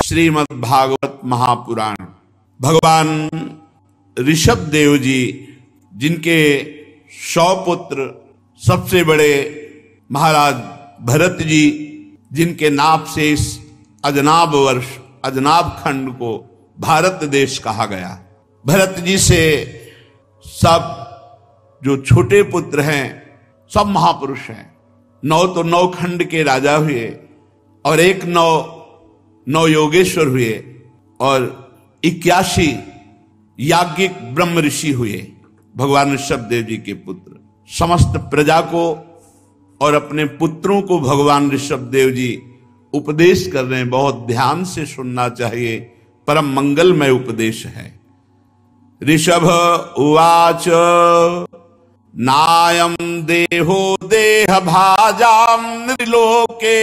श्रीमद् भागवत महापुराण। भगवान ऋषभ देव जी, जिनके 100 पुत्र, सबसे बड़े महाराज भरत जी, जिनके नाम से इस अजनाब वर्ष, अजनाब खंड को भारत देश कहा गया। भरत जी से सब जो छोटे पुत्र हैं सब महापुरुष हैं। 9 तो 9 खंड के राजा हुए और एक 9 योगेश्वर हुए और 81 याज्ञिक ब्रह्म ऋषि हुए। भगवान ऋषभ देव जी के पुत्र समस्त प्रजा को और अपने पुत्रों को भगवान ऋषभ देव जी उपदेश कर रहे हैं। बहुत ध्यान से सुनना चाहिए, परम मंगलमय उपदेश है। ऋषभ उवाच नायं देहो देह भाजां नृलोके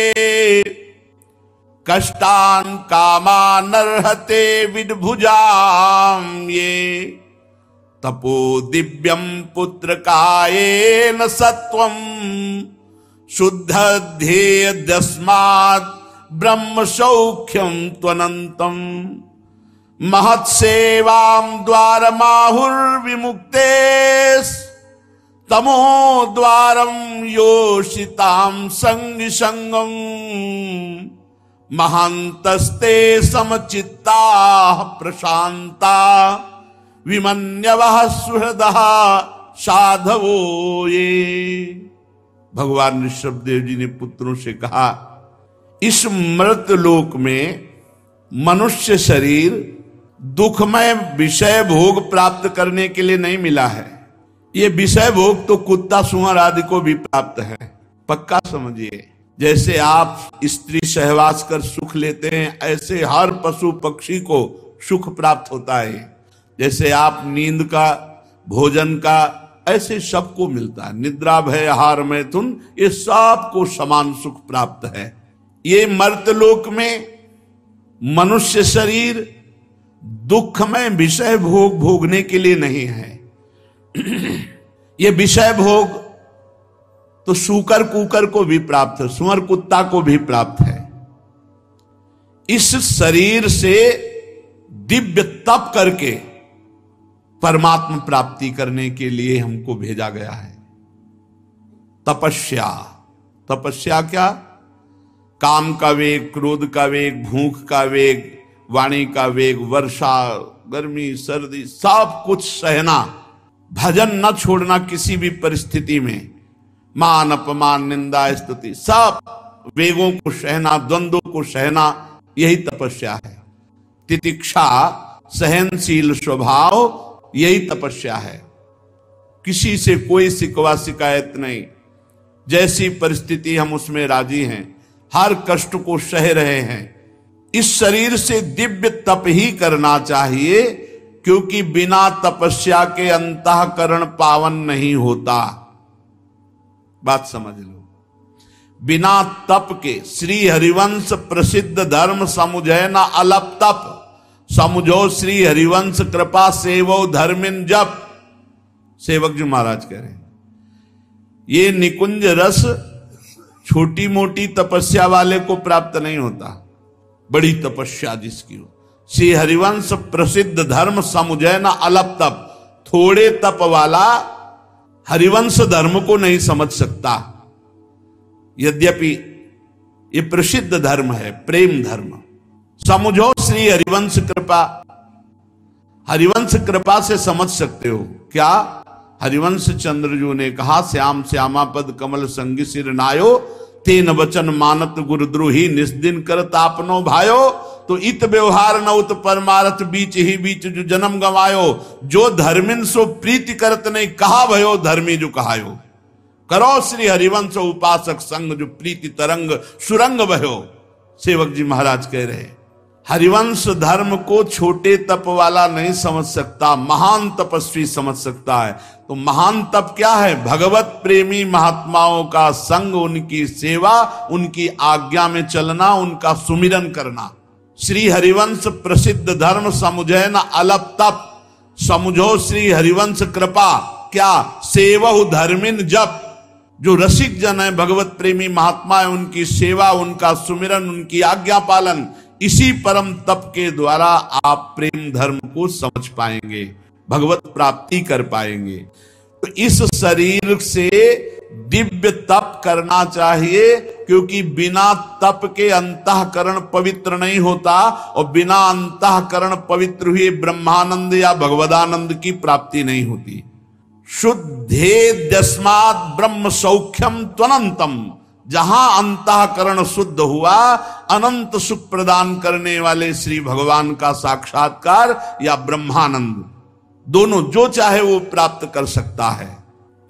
कष्टान् कामानर्हते विद्भुजां ये तपो दिव्यं पुत्र कायेन सत्वं शुद्ध ध्येयस्मात् ब्रह्म सौख्यं त्वनन्तं महत्सेवां द्वारमाहुर्विमुक्ते तमो द्वारं योषितां संगं महान्तस्ते समचित्ताः प्रशान्ता विमन्यवः सुहृदः साधवो ये। भगवान ऋषभ देव जी ने पुत्रों से कहा, इस मृत लोक में मनुष्य शरीर दुखमय विषय भोग प्राप्त करने के लिए नहीं मिला है। ये विषय भोग तो कुत्ता सुअर आदि को भी प्राप्त है, पक्का समझिए। जैसे आप स्त्री सहवास कर सुख लेते हैं, ऐसे हर पशु पक्षी को सुख प्राप्त होता है। जैसे आप नींद का, भोजन का, ऐसे सबको मिलता है। निद्रा भय आहार मैथुन, ये सबको समान सुख प्राप्त है। ये मर्तलोक में मनुष्य शरीर दुखमय विषय भोग भोगने के लिए नहीं है। ये विषय भोग तो सूकर कुकर को भी प्राप्त है, सुअर कुत्ता को भी प्राप्त है। इस शरीर से दिव्य तप करके परमात्मा प्राप्ति करने के लिए हमको भेजा गया है। तपस्या, तपस्या क्या? काम का वेग, क्रोध का वेग, भूख का वेग, वाणी का वेग, वर्षा, गर्मी, सर्दी, सब कुछ सहना, भजन न छोड़ना किसी भी परिस्थिति में, मान अपमान निंदा स्तुति, सब वेगों को सहना, द्वंद्वों को सहना, यही तपस्या है। तितिक्षा, सहनशील स्वभाव, यही तपस्या है। किसी से कोई शिकवा शिकायत नहीं, जैसी परिस्थिति हम उसमें राजी हैं, हर कष्ट को सह रहे हैं। इस शरीर से दिव्य तप ही करना चाहिए, क्योंकि बिना तपस्या के अंतःकरण पावन नहीं होता। बात समझ लो। बिना तप के श्री हरिवंश प्रसिद्ध धर्म समुझे न अलप तप, समुझो श्री हरिवंश कृपा सेवो धर्मिन जप। सेवक जी महाराज कह रहे हैं, ये निकुंज रस छोटी मोटी तपस्या वाले को प्राप्त नहीं होता, बड़ी तपस्या जिसकी हो। श्री हरिवंश प्रसिद्ध धर्म समुझे न अलप तप, थोड़े तप वाला हरिवंश धर्म को नहीं समझ सकता। यद्यपि ये प्रसिद्ध धर्म है, प्रेम धर्म। समुझो श्री हरिवंश कृपा, हरिवंश कृपा से समझ सकते हो क्या? हरिवंश चंद्र जी ने कहा, श्याम श्यामा पद कमल संगी सिर नायो, तेन वचन मानत गुरुद्रोही निस्दिन करत आपनो भायो। तो इत व्यवहार न उत परमारथ बीच ही बीच जो जन्म गवायो, जो धर्मिन सो प्रीति करत नहीं, कहा भयो धर्मी जो कहायो। करो श्री हरिवंश उपासक संग, जो प्रीति तरंग सुरंग बहो। सेवक जी महाराज कह रहे, हरिवंश धर्म को छोटे तप वाला नहीं समझ सकता, महान तपस्वी समझ सकता है। तो महान तप क्या है? भगवत प्रेमी महात्माओं का संग, उनकी सेवा, उनकी आज्ञा में चलना, उनका सुमिरन करना। श्री हरिवंश प्रसिद्ध धर्म समुझे न अलप तप, समुझो श्री हरिवंश कृपा, क्या? सेवहु धर्मिन जप। जो रसिक जन है, भगवत प्रेमी महात्मा है, उनकी सेवा, उनका सुमिरन, उनकी आज्ञा पालन, इसी परम तप के द्वारा आप प्रेम धर्म को समझ पाएंगे, भगवत प्राप्ति कर पाएंगे। तो इस शरीर से दिव्य तप करना चाहिए, क्योंकि बिना तप के अंतःकरण पवित्र नहीं होता, और बिना अंतःकरण पवित्र हुए ब्रह्मानंद या भगवदानंद की प्राप्ति नहीं होती। शुद्धेद्यस्मात् ब्रह्म सौख्यम त्वनंतम, जहां अंतःकरण शुद्ध हुआ, अनंत सुख प्रदान करने वाले श्री भगवान का साक्षात्कार या ब्रह्मानंद, दोनों जो चाहे वो प्राप्त कर सकता है।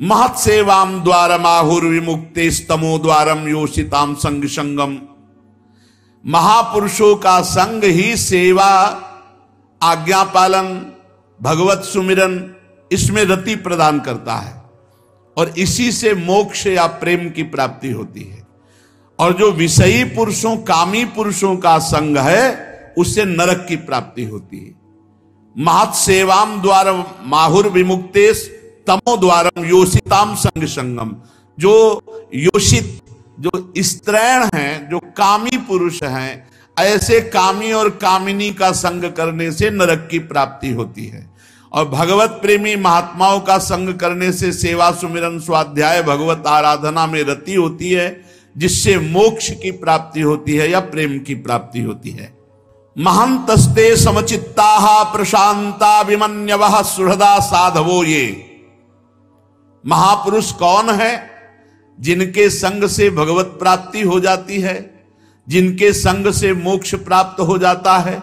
महत सेवाम द्वारमाहुर विमुक्ते स्तमो द्वारम योषिताम संग संगम। महापुरुषों का संग ही सेवा, आज्ञा पालन, भगवत सुमिरन, इसमें रति प्रदान करता है, और इसी से मोक्ष या प्रेम की प्राप्ति होती है। और जो विषयी पुरुषों, कामी पुरुषों का संग है, उससे नरक की प्राप्ति होती है। महत सेवाम द्वार माहुर विमुक्ते तमो द्वारम योषिताम संग संगम। जो योषित, जो स्त्रैण हैं, जो कामी पुरुष हैं, ऐसे कामी और कामिनी का संग करने से नरक की प्राप्ति होती है। और भगवत प्रेमी महात्माओं का संग करने से सेवा सुमिरन स्वाध्याय भगवत आराधना में रति होती है, जिससे मोक्ष की प्राप्ति होती है या प्रेम की प्राप्ति होती है। महंतस्ते समचित्ता प्रशांता विमन्यवः सुहृदा साधवो। ये महापुरुष कौन है? जिनके संग से भगवत प्राप्ति हो जाती है, जिनके संग से मोक्ष प्राप्त हो जाता है।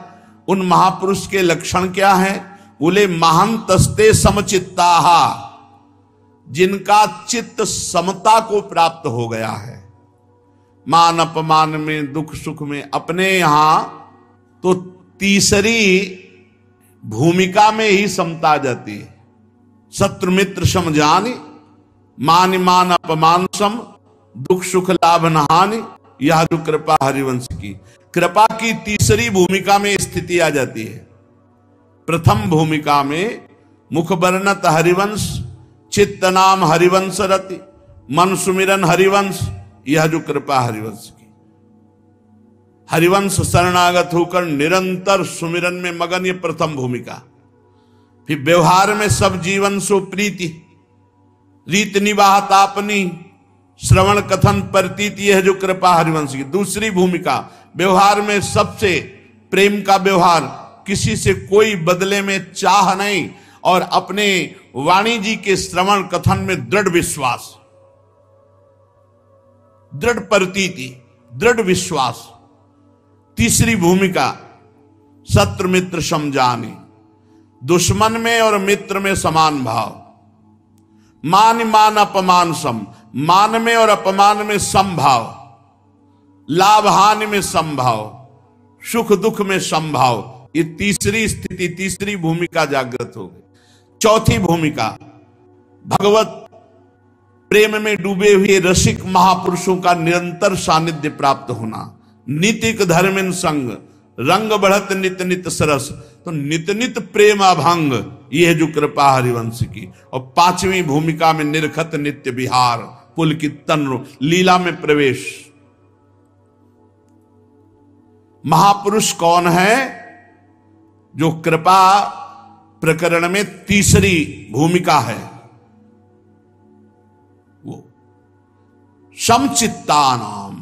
उन महापुरुष के लक्षण क्या हैं? बोले महंतस्ते समचित्ता, जिनका चित्त समता को प्राप्त हो गया है। मान अपमान में, दुख सुख में, अपने यहां तो तीसरी भूमिका में ही समता आ जाती है। शत्रु मित्र सम जानि, मान मान अपमान सम, दुख सुख लाभ नहानि, यह जो कृपा हरिवंश की। कृपा की तीसरी भूमिका में स्थिति आ जाती है। प्रथम भूमिका में मुख वर्णत हरिवंश, चित्त नाम हरिवंश रति, मन सुमिरन हरिवंश, यह जो कृपा हरिवंश की। हरिवंश शरणागत होकर निरंतर सुमिरन में मगन, ये प्रथम भूमिका। फिर व्यवहार में सब जीवन सो प्रीति, रीत निवाह तापनी, श्रवण कथन प्रतीति, यह जो कृपा हरिवंश की। दूसरी भूमिका, व्यवहार में सबसे प्रेम का व्यवहार, किसी से कोई बदले में चाह नहीं, और अपने वाणी जी के श्रवण कथन में दृढ़ विश्वास, दृढ़ प्रतीति, दृढ़ विश्वास। तीसरी भूमिका, शत्रु मित्र समझाने, दुश्मन में और मित्र में समान भाव। मान मान अपमान सम, मान में और अपमान में समभाव, लाभ हानि में समभाव, सुख दुख में समभाव। ये तीसरी स्थिति, तीसरी भूमिका जागृत हो गई। चौथी भूमिका, भगवत प्रेम में डूबे हुए रसिक महापुरुषों का निरंतर सानिध्य प्राप्त होना। नितिक धर्मिन संग, रंग बढ़त नित नित सरस। तो नित नित प्रेम अभंग, यह जो कृपा हरिवंश की। और पांचवी भूमिका में निरखत नित्य विहार, पुलकित तन, लीला में प्रवेश। महापुरुष कौन है? जो कृपा प्रकरण में तीसरी भूमिका है, वो समचित्ता नाम,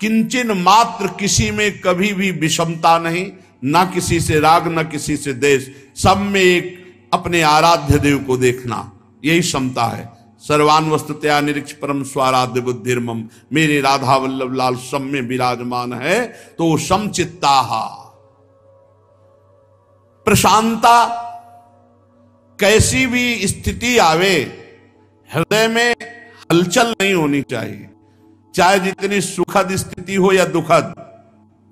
किंचन मात्र किसी में कभी भी विषमता नहीं, ना किसी से राग, ना किसी से द्वेष, सब में एक अपने आराध्य देव को देखना, यही समता है। सर्वान वस्तुतया निरीक्ष परम स्वाराध्य बुद्धिर्मम, मेरे राधा वल्लभ लाल सब में विराजमान है। तो समचित्ता, प्रशांता, कैसी भी स्थिति आवे हृदय में हलचल नहीं होनी चाहिए, चाहे जितनी सुखद स्थिति हो या दुखद,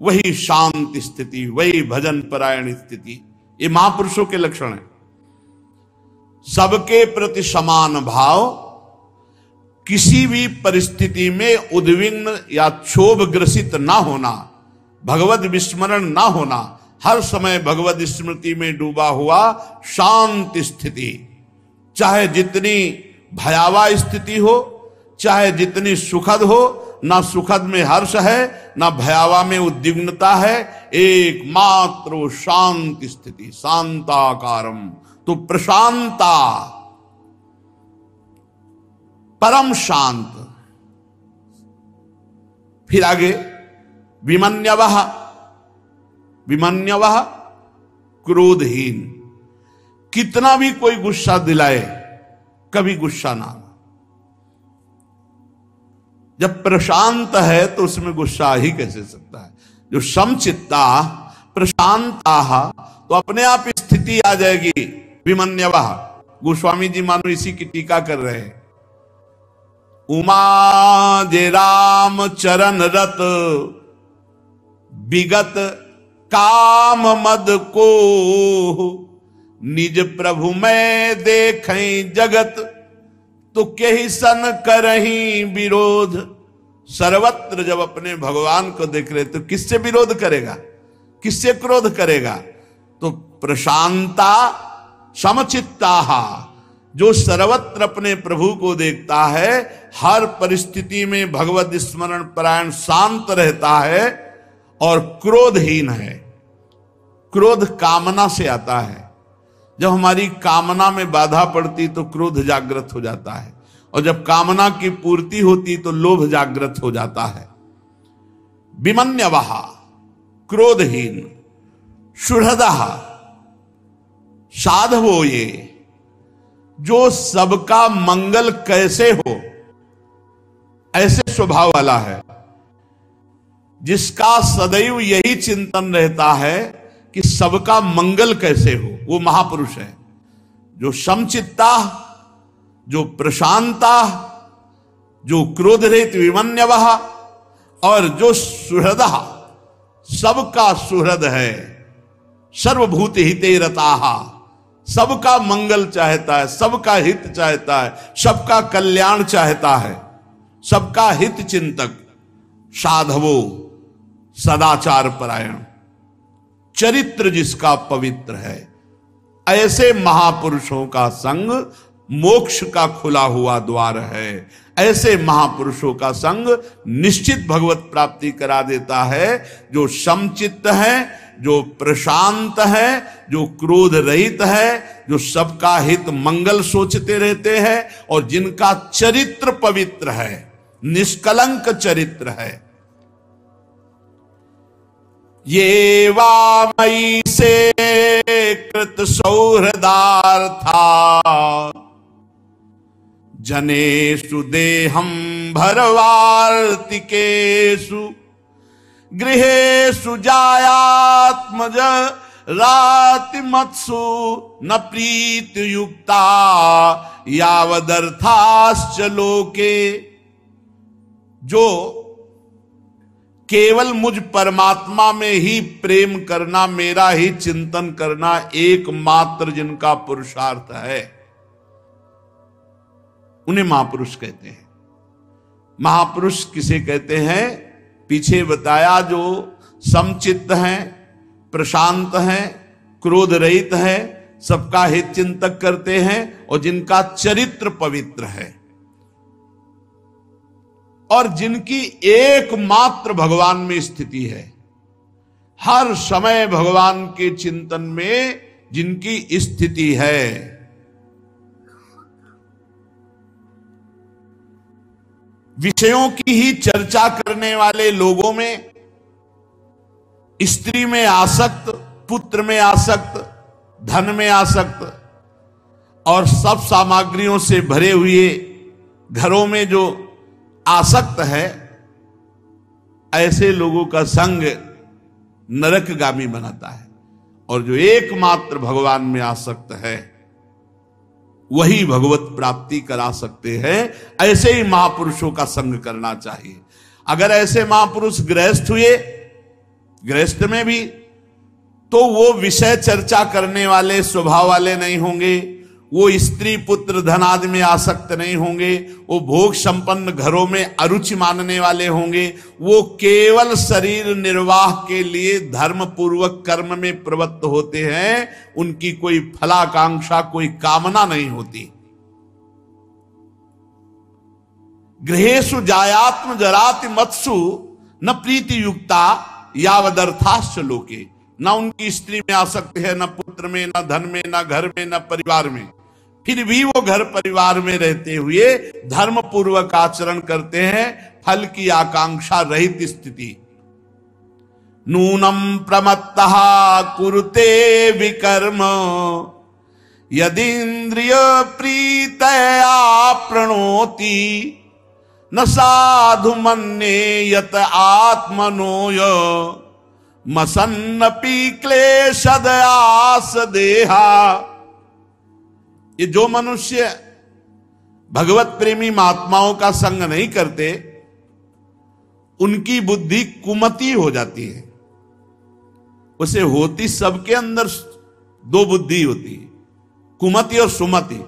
वही शांत स्थिति, वही भजन परायण स्थिति। ये महापुरुषों के लक्षण है। सबके प्रति समान भाव, किसी भी परिस्थिति में उद्विग्न या क्षोभ ग्रसित ना होना, भगवत विस्मरण ना होना, हर समय भगवत स्मृति में डूबा हुआ शांत स्थिति। चाहे जितनी भयावह स्थिति हो, चाहे जितनी सुखद हो, ना सुखद में हर्ष है, ना भयावा में उद्विग्नता है, एकमात्र वो शांत स्थिति, शांताकारम। तो प्रशांता, परम शांत। फिर आगे विमन्यवः, विमन्यवः क्रोधहीन। कितना भी कोई गुस्सा दिलाए कभी गुस्सा ना। जब प्रशांत है तो उसमें गुस्सा आ ही कैसे सकता है। जो समचित्ता प्रशांता तो अपने आप स्थिति आ जाएगी। विमन्यवः, गोस्वामी जी मानो इसी की टीका कर रहे हैं। उमा जे राम चरण रत विगत काम मद को, निज प्रभु में देखें जगत तो केहि सन करही विरोध। सर्वत्र जब अपने भगवान को देख रहे तो किससे विरोध करेगा, किससे क्रोध करेगा। तो प्रशांता समचित्ता, जो सर्वत्र अपने प्रभु को देखता है, हर परिस्थिति में भगवत स्मरण परायण शांत रहता है और क्रोधहीन है। क्रोध कामना से आता है। जब हमारी कामना में बाधा पड़ती तो क्रोध जागृत हो जाता है, और जब कामना की पूर्ति होती तो लोभ जागृत हो जाता है। विमन्यवः क्रोधहीन, सुहृदः साधवो, ये जो सबका मंगल कैसे हो ऐसे स्वभाव वाला है, जिसका सदैव यही चिंतन रहता है कि सबका मंगल कैसे हो, वो महापुरुष है। जो समचित्ता, जो प्रशांता, जो क्रोध रहित विमन्यवः, और जो सुहृदः, सबका सुहृद है। सर्वभूत हिते रताः, सबका मंगल चाहता है, सबका हित चाहता है, सबका कल्याण चाहता है, सबका हित चिंतक। साधवो सदाचार परायण, चरित्र जिसका पवित्र है, ऐसे महापुरुषों का संग मोक्ष का खुला हुआ द्वार है। ऐसे महापुरुषों का संग निश्चित भगवत प्राप्ति करा देता है। जो समचित्त है, जो प्रशांत है, जो क्रोध रहित है, जो सबका हित मंगल सोचते रहते हैं, और जिनका चरित्र पवित्र है, निष्कलंक चरित्र है। ये वामई से कृत सौहृदार्था, जनेषु देहं भरवार्तिकेषु, गृहेषु जायात्मज रातिमत्सु, न प्रीतियुक्ता यावदर्थाश्च लोके। जो केवल मुझ परमात्मा में ही प्रेम करना, मेरा ही चिंतन करना एकमात्र जिनका पुरुषार्थ है, उन्हें महापुरुष कहते हैं। महापुरुष किसे कहते हैं? पीछे बताया, जो समचित्त हैं, प्रशांत हैं, क्रोध रहित हैं, सबका हित चिंतक करते हैं, और जिनका चरित्र पवित्र है, और जिनकी एकमात्र भगवान में स्थिति है। हर समय भगवान के चिंतन में जिनकी स्थिति है। विषयों की ही चर्चा करने वाले लोगों में, स्त्री में आसक्त, पुत्र में आसक्त, धन में आसक्त, और सब सामग्रियों से भरे हुए घरों में जो आसक्त है, ऐसे लोगों का संग नरकगामी बनाता है। और जो एकमात्र भगवान में आसक्त है, वही भगवत प्राप्ति करा सकते हैं। ऐसे ही महापुरुषों का संग करना चाहिए। अगर ऐसे महापुरुष गृहस्थ हुए, गृहस्थ में भी, तो वो विषय चर्चा करने वाले स्वभाव वाले नहीं होंगे, वो स्त्री पुत्र धन आदि में आसक्त नहीं होंगे, वो भोग संपन्न घरों में अरुचि मानने वाले होंगे, वो केवल शरीर निर्वाह के लिए धर्म पूर्वक कर्म में प्रवृत्त होते हैं, उनकी कोई फलाकांक्षा, कोई कामना नहीं होती। गृहेषु जायात्म जराति मत्सु न प्रीति युक्ता यावदर्थाश्च लोके। न उनकी स्त्री में आसक्ति है, न पुत्र में, न धन में, न घर में, न परिवार में। फिर भी वो घर परिवार में रहते हुए धर्म पूर्वक आचरण करते हैं, फल की आकांक्षा रहित स्थिति। नूनम प्रमत्तः कुरुते विकर्म यदीन्द्रिय प्रीतया प्रणोति न साधु मन्ये यत आत्मनोय मसन्नपि क्लेशदयास देहा। ये जो मनुष्य भगवत प्रेमी महात्माओं का संग नहीं करते, उनकी बुद्धि कुमति हो जाती है। उसे होती सबके अंदर दो बुद्धि होती है, कुमति और सुमति।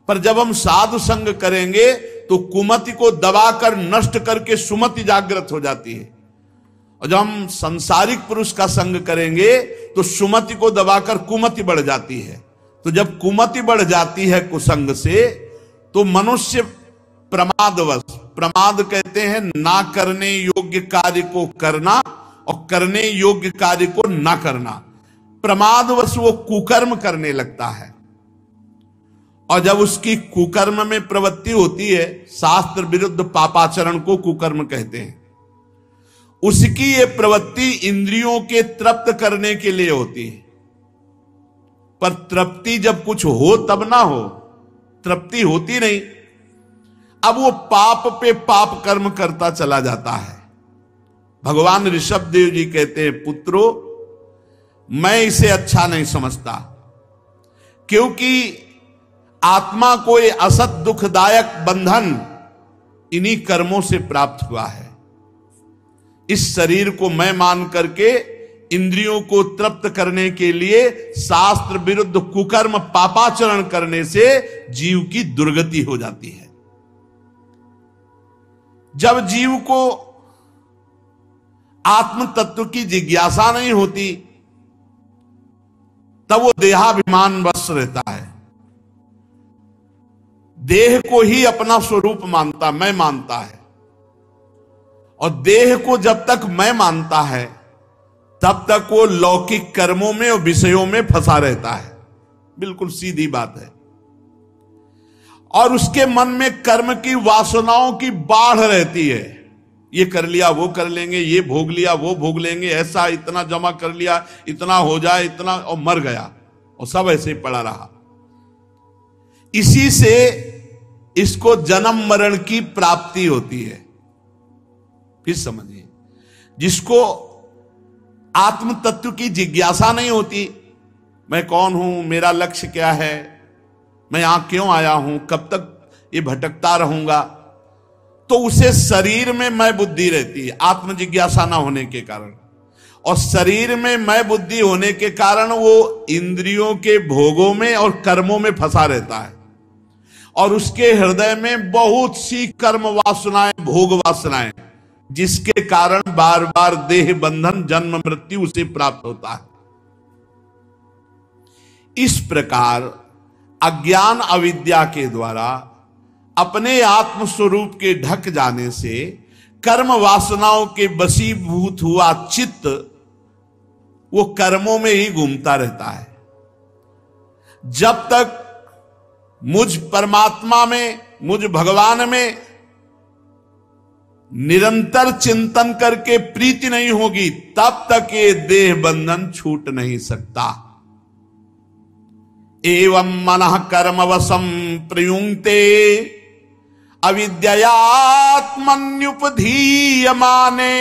पर जब हम साधु संग करेंगे तो कुमति को दबाकर नष्ट करके सुमति जागृत हो जाती है, और जब हम संसारिक पुरुष का संग करेंगे तो सुमति को दबाकर कुमति बढ़ जाती है। तो जब कुमति बढ़ जाती है कुसंग से, तो मनुष्य प्रमादवश, प्रमाद कहते हैं ना करने योग्य कार्य को करना और करने योग्य कार्य को ना करना, प्रमादवश वो कुकर्म करने लगता है। और जब उसकी कुकर्म में प्रवृत्ति होती है, शास्त्र विरुद्ध पापाचरण को कुकर्म कहते हैं, उसकी ये प्रवृत्ति इंद्रियों के तृप्त करने के लिए होती है। पर तृप्ति जब कुछ हो तब ना हो, तृप्ति होती नहीं। अब वो पाप पे पाप कर्म करता चला जाता है। भगवान ऋषभ देव जी कहते हैं, पुत्रो मैं इसे अच्छा नहीं समझता, क्योंकि आत्मा को ये असत दुखदायक बंधन इन्हीं कर्मों से प्राप्त हुआ है। इस शरीर को मैं मान करके इंद्रियों को तृप्त करने के लिए शास्त्र विरुद्ध कुकर्म पापाचरण करने से जीव की दुर्गति हो जाती है। जब जीव को आत्म तत्व की जिज्ञासा नहीं होती, तब वो देहाभिमान वश रहता है, देह को ही अपना स्वरूप मानता, मैं मानता है। और देह को जब तक मैं मानता है, तब तक वो लौकिक कर्मों में और विषयों में फंसा रहता है। बिल्कुल सीधी बात है। और उसके मन में कर्म की वासनाओं की बाढ़ रहती है। ये कर लिया, वो कर लेंगे, ये भोग लिया, वो भोग लेंगे, ऐसा इतना जमा कर लिया, इतना हो जाए, इतना, और मर गया, और सब ऐसे ही पड़ा रहा। इसी से इसको जन्म मरण की प्राप्ति होती है। फिर समझिए, जिसको आत्म तत्व की जिज्ञासा नहीं होती, मैं कौन हूं, मेरा लक्ष्य क्या है, मैं यहां क्यों आया हूं, कब तक ये भटकता रहूंगा, तो उसे शरीर में मैं बुद्धि रहती है, आत्म जिज्ञासा ना होने के कारण। और शरीर में मैं बुद्धि होने के कारण वो इंद्रियों के भोगों में और कर्मों में फंसा रहता है। और उसके हृदय में बहुत सी कर्म वासनाएं, भोग वासनाएं, जिसके कारण बार बार देह बंधन, जन्म मृत्यु उसे प्राप्त होता है। इस प्रकार अज्ञान अविद्या के द्वारा अपने आत्म स्वरूप के ढक जाने से कर्म वासनाओं के वशीभूत हुआ चित्त वो कर्मों में ही घूमता रहता है। जब तक मुझ परमात्मा में, मुझ भगवान में निरंतर चिंतन करके प्रीति नहीं होगी, तब तक ये देह बंधन छूट नहीं सकता। एवं मनः कर्मवशं प्रयुंक्ते अविद्यात्मन्युपधीयमाने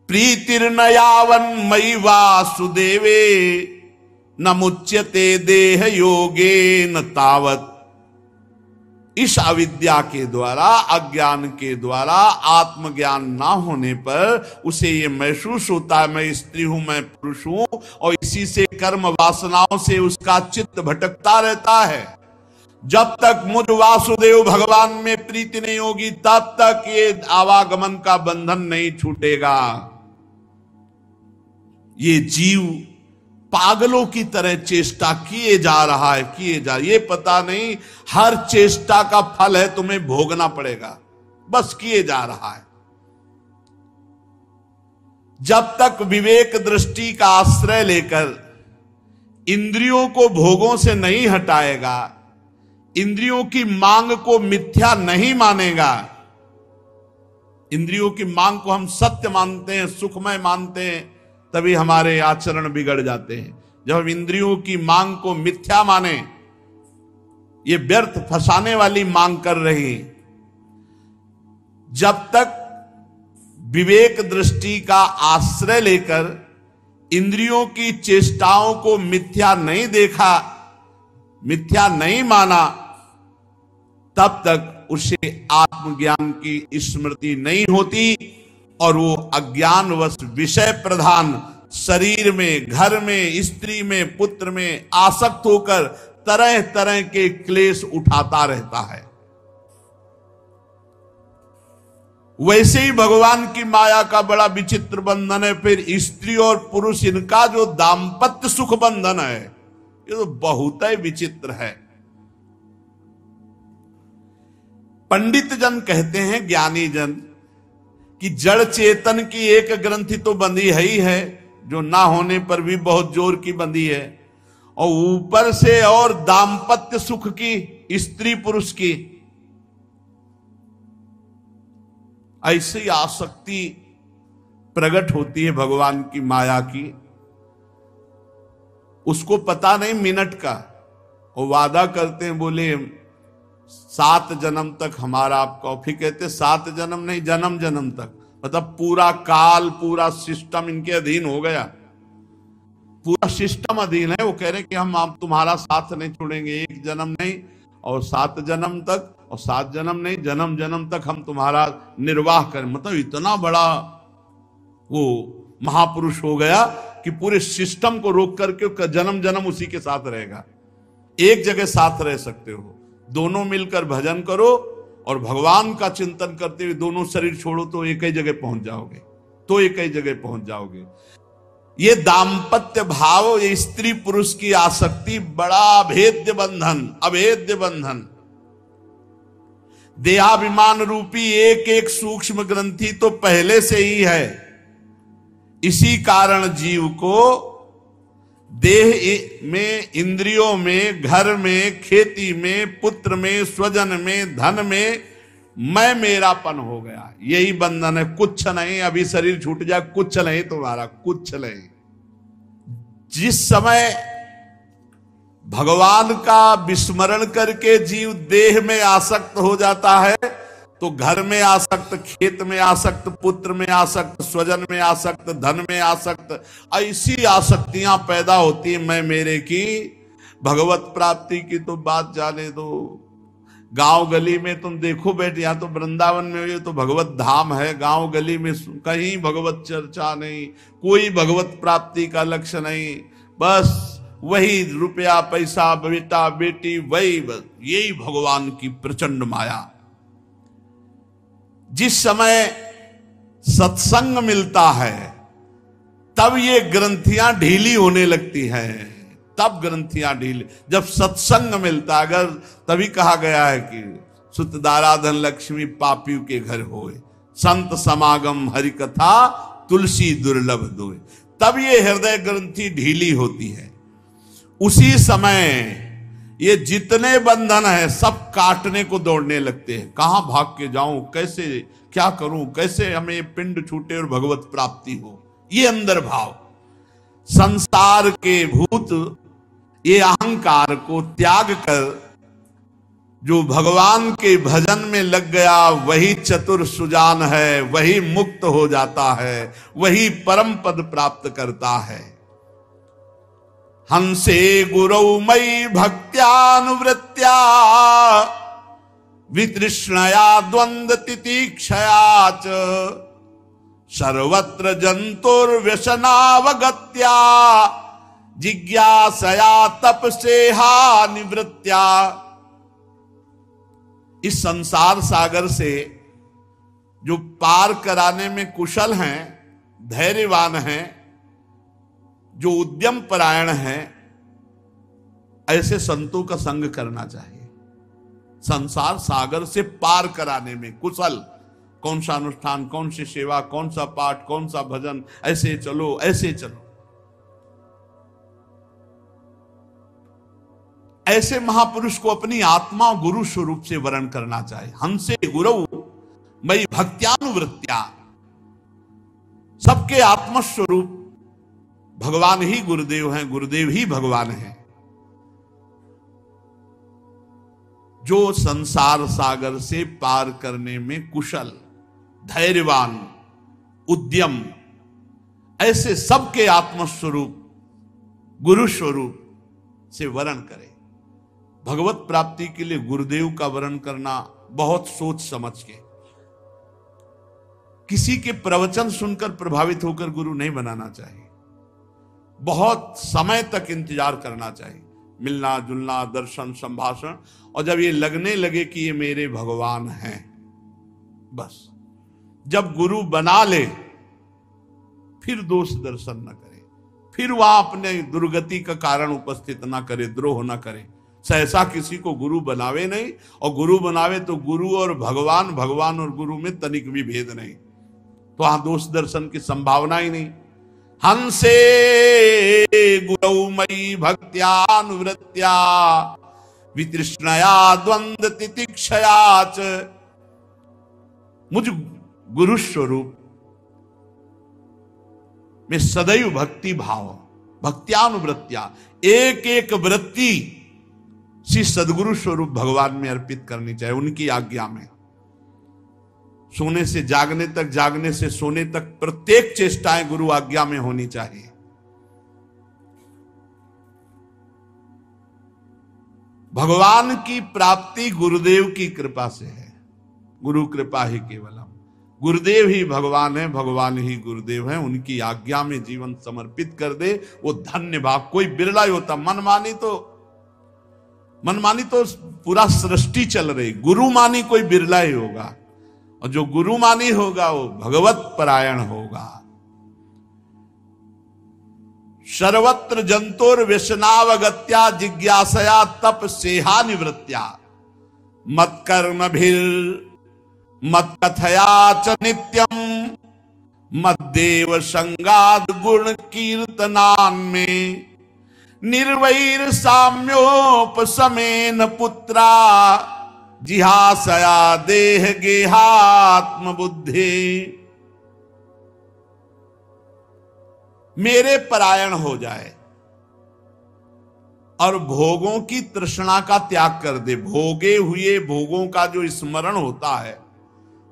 प्रीतिर्न यावन्मयि वासुदेवे न मुच्यते देह योगेन तावत्। इस अविद्या के द्वारा, अज्ञान के द्वारा, आत्मज्ञान ना होने पर उसे ये महसूस होता है मैं स्त्री हूं, मैं पुरुष हूं, और इसी से कर्म वासनाओं से उसका चित्त भटकता रहता है। जब तक मुझ वासुदेव भगवान में प्रीति नहीं होगी, तब तक ये आवागमन का बंधन नहीं छूटेगा। ये जीव पागलों की तरह चेष्टा किए जा रहा है, ये पता नहीं हर चेष्टा का फल है तुम्हें भोगना पड़ेगा, बस किए जा रहा है। जब तक विवेक दृष्टि का आश्रय लेकर इंद्रियों को भोगों से नहीं हटाएगा, इंद्रियों की मांग को मिथ्या नहीं मानेगा, इंद्रियों की मांग को हम सत्य मानते हैं, सुखमय मानते हैं, तभी हमारे आचरण बिगड़ जाते हैं। जब हम इंद्रियों की मांग को मिथ्या माने, ये व्यर्थ फंसाने वाली मांग कर रही, जब तक विवेक दृष्टि का आश्रय लेकर इंद्रियों की चेष्टाओं को मिथ्या नहीं देखा, मिथ्या नहीं माना, तब तक उसे आत्मज्ञान की स्मृति नहीं होती और वो अज्ञानवश विषय प्रधान शरीर में, घर में, स्त्री में, पुत्र में आसक्त होकर तरह तरह के क्लेश उठाता रहता है। वैसे ही भगवान की माया का बड़ा विचित्र बंधन है। फिर स्त्री और पुरुष, इनका जो दाम्पत्य सुख बंधन है, ये तो बहुत ही विचित्र है। पंडित जन कहते हैं, ज्ञानी जन, कि जड़ चेतन की एक ग्रंथि तो बंधी है ही है, जो ना होने पर भी बहुत जोर की बंधी है, और ऊपर से और दाम्पत्य सुख की, स्त्री पुरुष की ऐसी आसक्ति प्रकट होती है भगवान की माया की। उसको पता नहीं मिनट का, वो वादा करते हैं, बोले 7 जन्म तक हमारा आपका, फिर कहते 7 जन्म नहीं, जन्म जन्म तक, मतलब पूरा काल, पूरा सिस्टम इनके अधीन हो गया, पूरा सिस्टम अधीन है। वो कह रहे कि हम आप तुम्हारा साथ नहीं छोड़ेंगे, 1 जन्म नहीं और 7 जन्म तक, और 7 जन्म नहीं, जन्म जन्म तक हम तुम्हारा निर्वाह करें। मतलब इतना बड़ा वो महापुरुष हो गया कि पूरे सिस्टम को रोक करके जन्म जन्म उसी के साथ रहेगा। एक जगह साथ रह सकते हो, दोनों मिलकर भजन करो और भगवान का चिंतन करते हुए दोनों शरीर छोड़ो तो एक ही जगह पहुंच जाओगे, तो एक ही जगह पहुंच जाओगे। ये दाम्पत्य भाव, ये स्त्री पुरुष की आसक्ति बड़ा अभेद्य बंधन, अभेद्य बंधन। देहाभिमान रूपी एक एक सूक्ष्म ग्रंथि तो पहले से ही है। इसी कारण जीव को देह में, इंद्रियों में, घर में, खेती में, पुत्र में, स्वजन में, धन में मैं मेरापन हो गया। यही बंधन है, कुछ नहीं। अभी शरीर छूट जाए, कुछ नहीं तुम्हारा, कुछ नहीं। जिस समय भगवान का विस्मरण करके जीव देह में आसक्त हो जाता है, तो घर में आसक्त, खेत में आसक्त, पुत्र में आसक्त, स्वजन में आसक्त, धन में आसक्त, ऐसी आसक्तियां पैदा होती है मैं मेरे की। भगवत प्राप्ति की तो बात जाने दो। गांव गली में तुम देखो बैठ, यहाँ तो वृंदावन में ये तो भगवत धाम है, गांव गली में कहीं भगवत चर्चा नहीं, कोई भगवत प्राप्ति का लक्ष्य नहीं, बस वही रुपया पैसा, बेटा बेटी, वही बस, यही भगवान की प्रचंड माया। जिस समय सत्संग मिलता है तब ये ग्रंथियां ढीली होने लगती हैं, तब ग्रंथियां ढीली, जब सत्संग मिलता, अगर तभी कहा गया है कि सुत दाराधन लक्ष्मी पापियों के घर होए, संत समागम हरि कथा तुलसी दुर्लभ दोए, तब ये हृदय ग्रंथि ढीली होती है। उसी समय ये जितने बंधन है सब काटने को दौड़ने लगते हैं। कहां भाग के जाऊं, कैसे क्या करूं, कैसे हमें पिंड छूटे और भगवत प्राप्ति हो, ये अंदर भाव। संसार के भूत ये अहंकार को त्याग कर जो भगवान के भजन में लग गया, वही चतुर सुजान है, वही मुक्त हो जाता है, वही परम पद प्राप्त करता है। हंसे गुरौ मयि भक्त्यानुवृत्त्या वितृष्णया द्वंद्व तितिक्षया च सर्वत्र जंतुर्व्यसनावगत्या जिज्ञासया तपसेहा निवृत्त्या। इस संसार सागर से जो पार कराने में कुशल हैं, धैर्यवान हैं, जो उद्यम परायण है, ऐसे संतों का संग करना चाहिए। संसार सागर से पार कराने में कुशल, कौन सा अनुष्ठान, कौन सी सेवा, कौन सा पाठ, कौन सा भजन, ऐसे चलो ऐसे चलो। ऐसे महापुरुष को अपनी आत्मा गुरु स्वरूप से वर्ण करना चाहिए। हंसे गुरु मई भक्त्यानुवृत्त्या, सबके आत्मस्वरूप भगवान ही गुरुदेव हैं, गुरुदेव ही भगवान हैं। जो संसार सागर से पार करने में कुशल, धैर्यवान, उद्यम, ऐसे सबके आत्मस्वरूप गुरु स्वरूप से वर्ण करे। भगवत प्राप्ति के लिए गुरुदेव का वर्ण करना बहुत सोच समझ के, किसी के प्रवचन सुनकर प्रभावित होकर गुरु नहीं बनाना चाहिए। बहुत समय तक इंतजार करना चाहिए, मिलना जुलना, दर्शन, संभाषण, और जब ये लगने लगे कि ये मेरे भगवान हैं, बस जब गुरु बना ले फिर दोष दर्शन न करे, फिर वह अपने दुर्गति का कारण उपस्थित ना करे, द्रोह ना करे। सहसा किसी को गुरु बनावे नहीं, और गुरु बनावे तो गुरु और भगवान, भगवान और गुरु में तनिक भी भेद नहीं, तो वहां दोष दर्शन की संभावना ही नहीं। हंसे गुरौमयी भक्त्यानुवृत्त्या वितृष्णया द्वंद्व तितिक्षया च, मुझ गुरु स्वरूप में सदैव भक्ति भाव, भक्त्यानुवृत्त्या, एक एक वृत्ति श्री सदगुरु स्वरूप भगवान में अर्पित करनी चाहिए, उनकी आज्ञा में। सोने से जागने तक, जागने से सोने तक प्रत्येक चेष्टाएं गुरु आज्ञा में होनी चाहिए। भगवान की प्राप्ति गुरुदेव की कृपा से है, गुरु कृपा ही केवलम। गुरुदेव ही भगवान है, भगवान ही गुरुदेव है। उनकी आज्ञा में जीवन समर्पित कर दे वो धन्य भाग, कोई बिरला ही होता। मनमानी तो पूरा सृष्टि चल रही, गुरु मानी कोई बिरला ही होगा, और जो गुरु मानी होगा वो भगवत परायण होगा। सर्वत्र जंतुर व्यसनावगत्या जिज्ञासया तप सेहा निवृत्त्या, मत कर्म भीर मत कथया च नित्यम, मत देव संगाद गुण कीर्तनान में, निर्वैर साम्योपसमेन पुत्रा, जिहासया देह गेहात्म बुद्धि। मेरे परायण हो जाए और भोगों की तृष्णा का त्याग कर दे। भोगे हुए भोगों का जो स्मरण होता है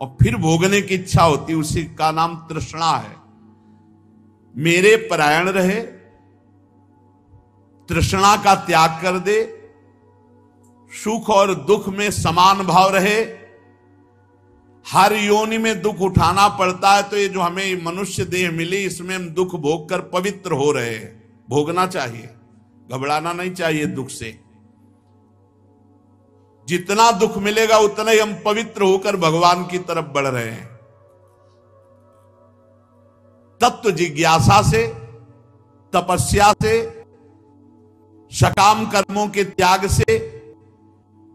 और फिर भोगने की इच्छा होती है, उसी का नाम तृष्णा है। मेरे परायण रहे, तृष्णा का त्याग कर दे, सुख और दुख में समान भाव रहे। हर योनि में दुख उठाना पड़ता है, तो ये जो हमें मनुष्य देह मिली, इसमें हम दुख भोग कर पवित्र हो रहे हैं। भोगना चाहिए, घबराना नहीं चाहिए दुख से। जितना दुख मिलेगा उतना ही हम पवित्र होकर भगवान की तरफ बढ़ रहे हैं। तत्व जिज्ञासा से, तपस्या से, सकाम कर्मों के त्याग से,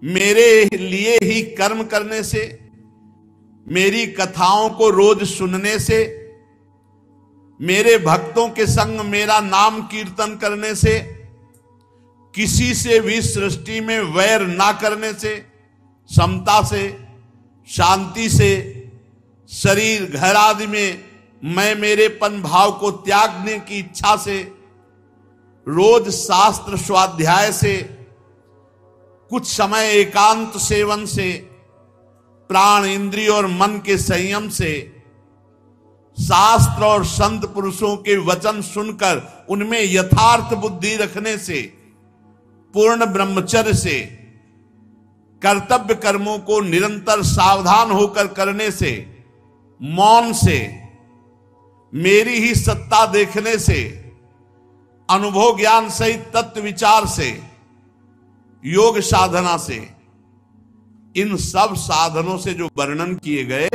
मेरे लिए ही कर्म करने से, मेरी कथाओं को रोज सुनने से, मेरे भक्तों के संग मेरा नाम कीर्तन करने से, किसी से भी सृष्टि में वैर ना करने से, समता से, शांति से, शरीर घर आदि में मैं मेरेपन भाव को त्यागने की इच्छा से, रोज शास्त्र स्वाध्याय से, कुछ समय एकांत सेवन से, प्राण इंद्रिय और मन के संयम से, शास्त्र और संत पुरुषों के वचन सुनकर उनमें यथार्थ बुद्धि रखने से, पूर्ण ब्रह्मचर्य से, कर्तव्य कर्मों को निरंतर सावधान होकर करने से, मौन से, मेरी ही सत्ता देखने से, अनुभव ज्ञान सहित तत्व विचार से, योग साधना से, इन सब साधनों से जो वर्णन किए गए,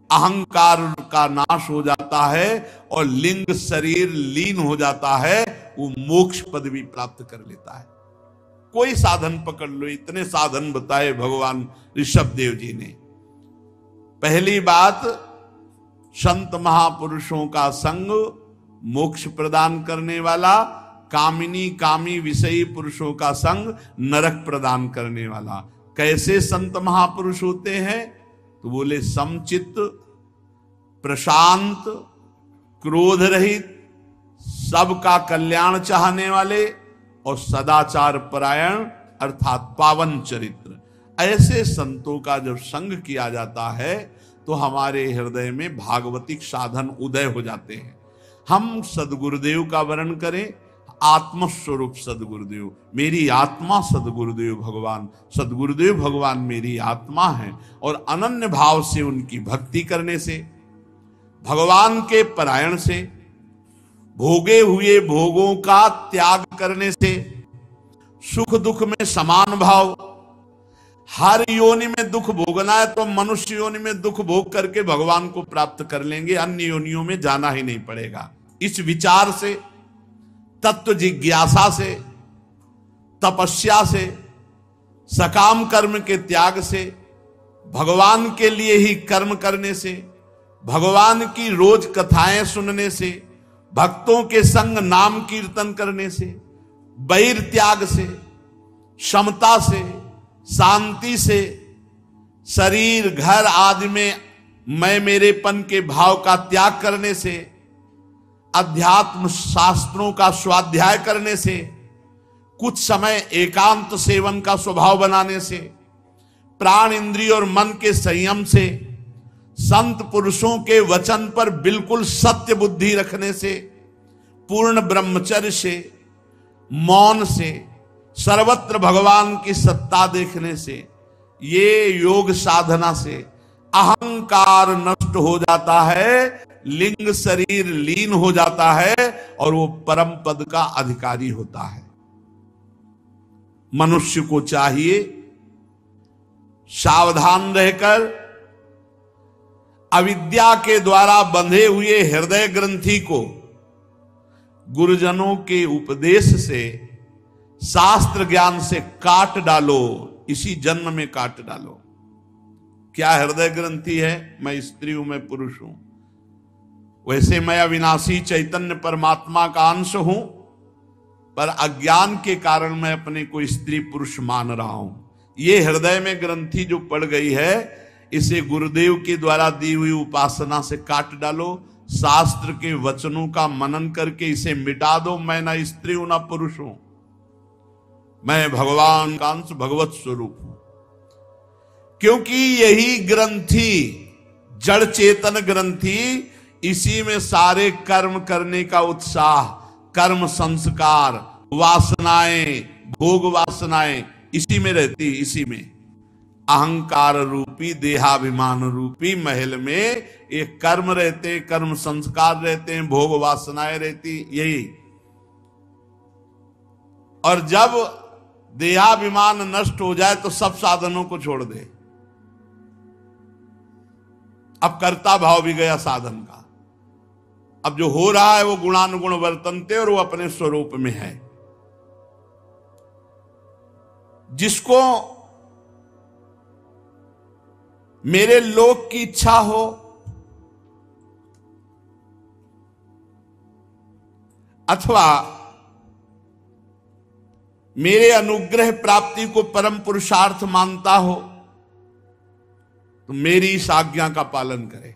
अहंकार का नाश हो जाता है और लिंग शरीर लीन हो जाता है वो मोक्ष पदवी प्राप्त कर लेता है। कोई साधन पकड़ लो, इतने साधन बताए भगवान ऋषभ देव जी ने। पहली बात, संत महापुरुषों का संग मोक्ष प्रदान करने वाला, कामिनी कामी विषयी पुरुषों का संग नरक प्रदान करने वाला। कैसे संत महापुरुष होते हैं? तो बोले समचित्त, प्रशांत, क्रोध रहित, सबका कल्याण चाहने वाले और सदाचार परायण अर्थात पावन चरित्र। ऐसे संतों का जब संग किया जाता है तो हमारे हृदय में भागवतिक साधन उदय हो जाते हैं। हम सदगुरुदेव का वर्ण करें, आत्मस्वरूप सदगुरुदेव, मेरी आत्मा सदगुरुदेव भगवान, सदगुरुदेव भगवान मेरी आत्मा है। और अनन्य भाव से उनकी भक्ति करने से, भगवान के परायण से, भोगे हुए भोगों का त्याग करने से, सुख दुख में समान भाव, हर योनि में दुख भोगना है तो मनुष्य योनि में दुख भोग करके भगवान को प्राप्त कर लेंगे, अन्य योनियों में जाना ही नहीं पड़ेगा। इस विचार से, तत्व जिज्ञासा से, तपस्या से, सकाम कर्म के त्याग से, भगवान के लिए ही कर्म करने से, भगवान की रोज कथाएं सुनने से, भक्तों के संग नाम कीर्तन करने से, बैर त्याग से, समता से, शांति से, शरीर घर आदि में मैं मेरेपन के भाव का त्याग करने से, अध्यात्म शास्त्रों का स्वाध्याय करने से, कुछ समय एकांत सेवन का स्वभाव बनाने से, प्राण इंद्रिय और मन के संयम से, संत पुरुषों के वचन पर बिल्कुल सत्य बुद्धि रखने से, पूर्ण ब्रह्मचर्य से, मौन से, सर्वत्र भगवान की सत्ता देखने से, ये योग साधना से अहंकार नष्ट हो जाता है, लिंग शरीर लीन हो जाता है और वो परम पद का अधिकारी होता है। मनुष्य को चाहिए सावधान रहकर अविद्या के द्वारा बंधे हुए हृदय ग्रंथि को गुरुजनों के उपदेश से, शास्त्र ज्ञान से काट डालो, इसी जन्म में काट डालो। क्या हृदय ग्रंथि है? मैं स्त्री हूं, मैं पुरुष हूं। वैसे मैं अविनाशी चैतन्य परमात्मा का अंश हूं, पर अज्ञान के कारण मैं अपने को स्त्री पुरुष मान रहा हूं। ये हृदय में ग्रंथि जो पड़ गई है, इसे गुरुदेव के द्वारा दी हुई उपासना से काट डालो, शास्त्र के वचनों का मनन करके इसे मिटा दो। मैं ना स्त्री हूं ना पुरुष हूं, मैं भगवान का अंश, भगवत स्वरूप हूं। क्योंकि यही ग्रंथि, जड़ चेतन ग्रंथि, इसी में सारे कर्म करने का उत्साह, कर्म संस्कार, वासनाएं, भोग वासनाएं इसी में रहती, इसी में। अहंकार रूपी, देहाभिमान रूपी महल में एक कर्म रहते, कर्म संस्कार रहते हैं, भोग वासनाएं रहती, यही। और जब देहाभिमान नष्ट हो जाए तो सब साधनों को छोड़ दे। अब कर्ता भाव भी गया साधन का। अब जो हो रहा है वो गुणानुगुण वर्तनते और वो अपने स्वरूप में है। जिसको मेरे लोक की इच्छा हो, अथवा मेरे अनुग्रह प्राप्ति को परम पुरुषार्थ मानता हो, तो मेरी इस आज्ञा का पालन करे।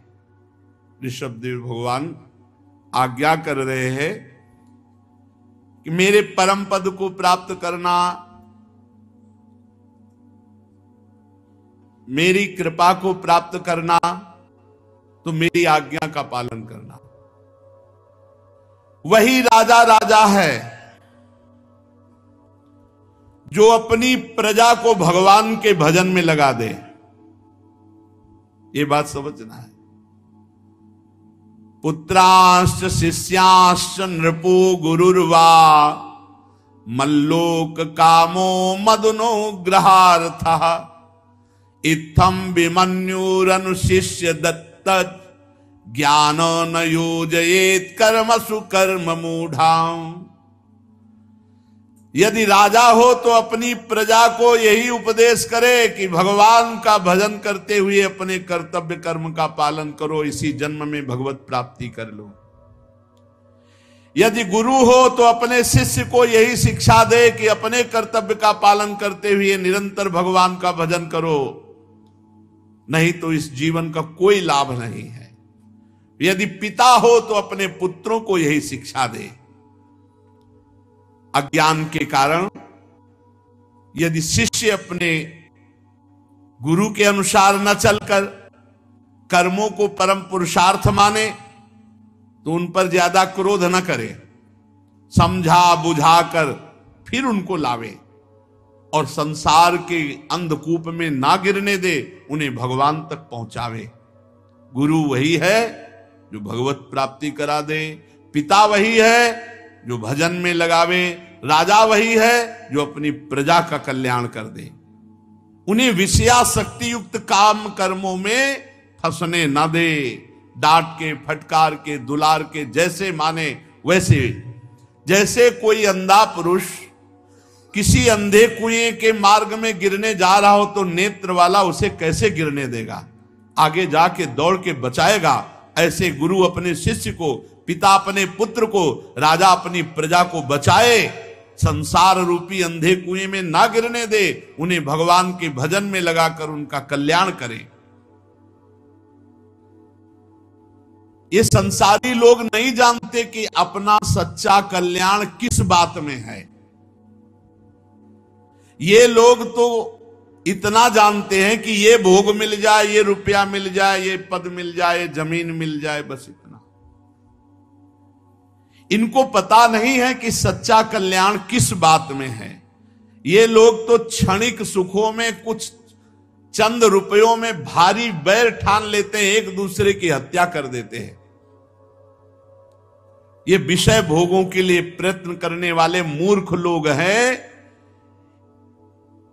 ऋषभदेव भगवान आज्ञा कर रहे हैं कि मेरे परम पद को प्राप्त करना, मेरी कृपा को प्राप्त करना, तो मेरी आज्ञा का पालन करना। वही राजा राजा है जो अपनी प्रजा को भगवान के भजन में लगा दे। ये बात समझना है। पुत्रांश्च शिष्यांश्च नृपो गुरुर्वा मल्लोक कामो मदनो ग्रहार्थः इत्थं विमन्युरनुशिष्य दत्त ज्ञान न योजयेत कर्मसु कर्म मूढ़ाम। यदि राजा हो तो अपनी प्रजा को यही उपदेश करे कि भगवान का भजन करते हुए अपने कर्तव्य कर्म का पालन करो, इसी जन्म में भगवत प्राप्ति कर लो। यदि गुरु हो तो अपने शिष्य को यही शिक्षा दे कि अपने कर्तव्य का पालन करते हुए निरंतर भगवान का भजन करो, नहीं तो इस जीवन का कोई लाभ नहीं है। यदि पिता हो तो अपने पुत्रों को यही शिक्षा दे। अज्ञान के कारण यदि शिष्य अपने गुरु के अनुसार न चलकर कर्मों को परम पुरुषार्थ माने तो उन पर ज्यादा क्रोध न करे, समझा बुझाकर फिर उनको लावे और संसार के अंधकूप में ना गिरने दे, उन्हें भगवान तक पहुंचावे। गुरु वही है जो भगवत प्राप्ति करा दे, पिता वही है जो भजन में लगावे, राजा वही है जो अपनी प्रजा का कल्याण कर दे। उन्हें विषयासक्ति युक्त काम कर्मों में फंसने न दे, डांट के फटकार के दुलार के जैसे माने वैसे। जैसे कोई अंधा पुरुष किसी अंधे कुएं के मार्ग में गिरने जा रहा हो तो नेत्र वाला उसे कैसे गिरने देगा, आगे जाके दौड़ के बचाएगा। ऐसे गुरु अपने शिष्य को, पिता अपने पुत्र को, राजा अपनी प्रजा को बचाए, संसार रूपी अंधे कुएं में ना गिरने दे, उन्हें भगवान के भजन में लगाकर उनका कल्याण करे। ये संसारी लोग नहीं जानते कि अपना सच्चा कल्याण किस बात में है। ये लोग तो इतना जानते हैं कि ये भोग मिल जाए, ये रुपया मिल जाए, ये पद मिल जाए, जमीन मिल जाए, बस इतना। इनको पता नहीं है कि सच्चा कल्याण किस बात में है। ये लोग तो क्षणिक सुखों में, कुछ चंद रुपयों में भारी बैर ठान लेते हैं, एक दूसरे की हत्या कर देते हैं। ये विषय भोगों के लिए प्रयत्न करने वाले मूर्ख लोग हैं।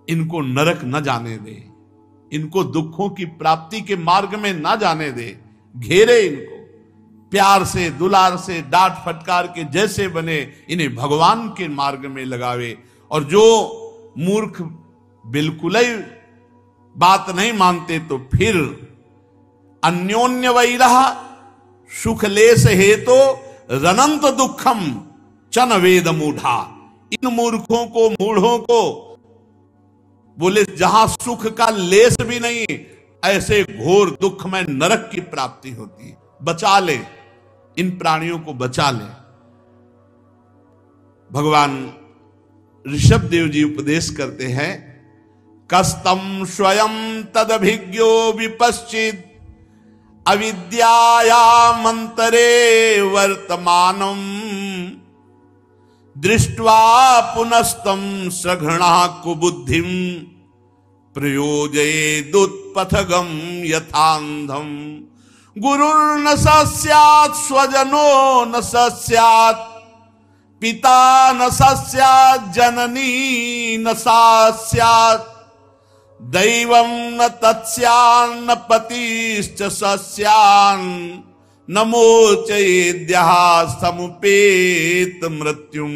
इनको नरक न जाने दे, इनको दुखों की प्राप्ति के मार्ग में न जाने दे, घेरे इनको प्यार से, दुलार से, डांट फटकार के जैसे बने, इन्हें भगवान के मार्ग में लगावे। और जो मूर्ख बिल्कुल ही बात नहीं मानते तो फिर अन्योन्य वैरः सुख लेस हेतो रनंत दुखम चन वेद मूढ़ा। इन मूर्खों को, मूढ़ों को बोले जहां सुख का लेस भी नहीं, ऐसे घोर दुख में नरक की प्राप्ति होती है। बचा ले, इन प्राणियों को बचा ले। भगवान ऋषभ देव जी उपदेश करते हैं, कस्तम स्वयं तदभिज्ञो विपश्चित अविद्यायामंतरे वर्तमानम दृष्ट्वा पुनस्तम सघृणा कुबुद्धिम प्रयोजयेदुत्पथगम यथांधम। गुरुर्न सस्यात् स्वजनो न सस्यात् पिता न सस्यात् जननी न सस्यात् दैवं न तत्स्यान्न पतिश्च सस्यान् न मोचयेद्यः समुपेत मृत्युम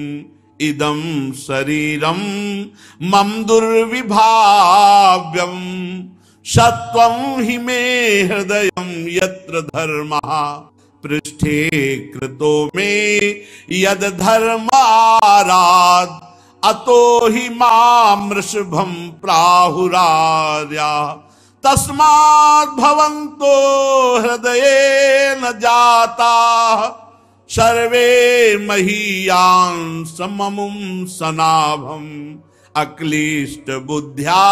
इदं शरीरम मम दुर्विभाव्यम सत्वं हि मे हृदयं यत्र धर्मः पृष्ठे कृतो मे यद धर्माराद अतो हि मां वृषभं प्राहुरार्या। तस्मात् भवन्तो हृदयेन जाताः सर्वे महीयान् सममुं सनाभम् अक्लिष्ट बुद्ध्या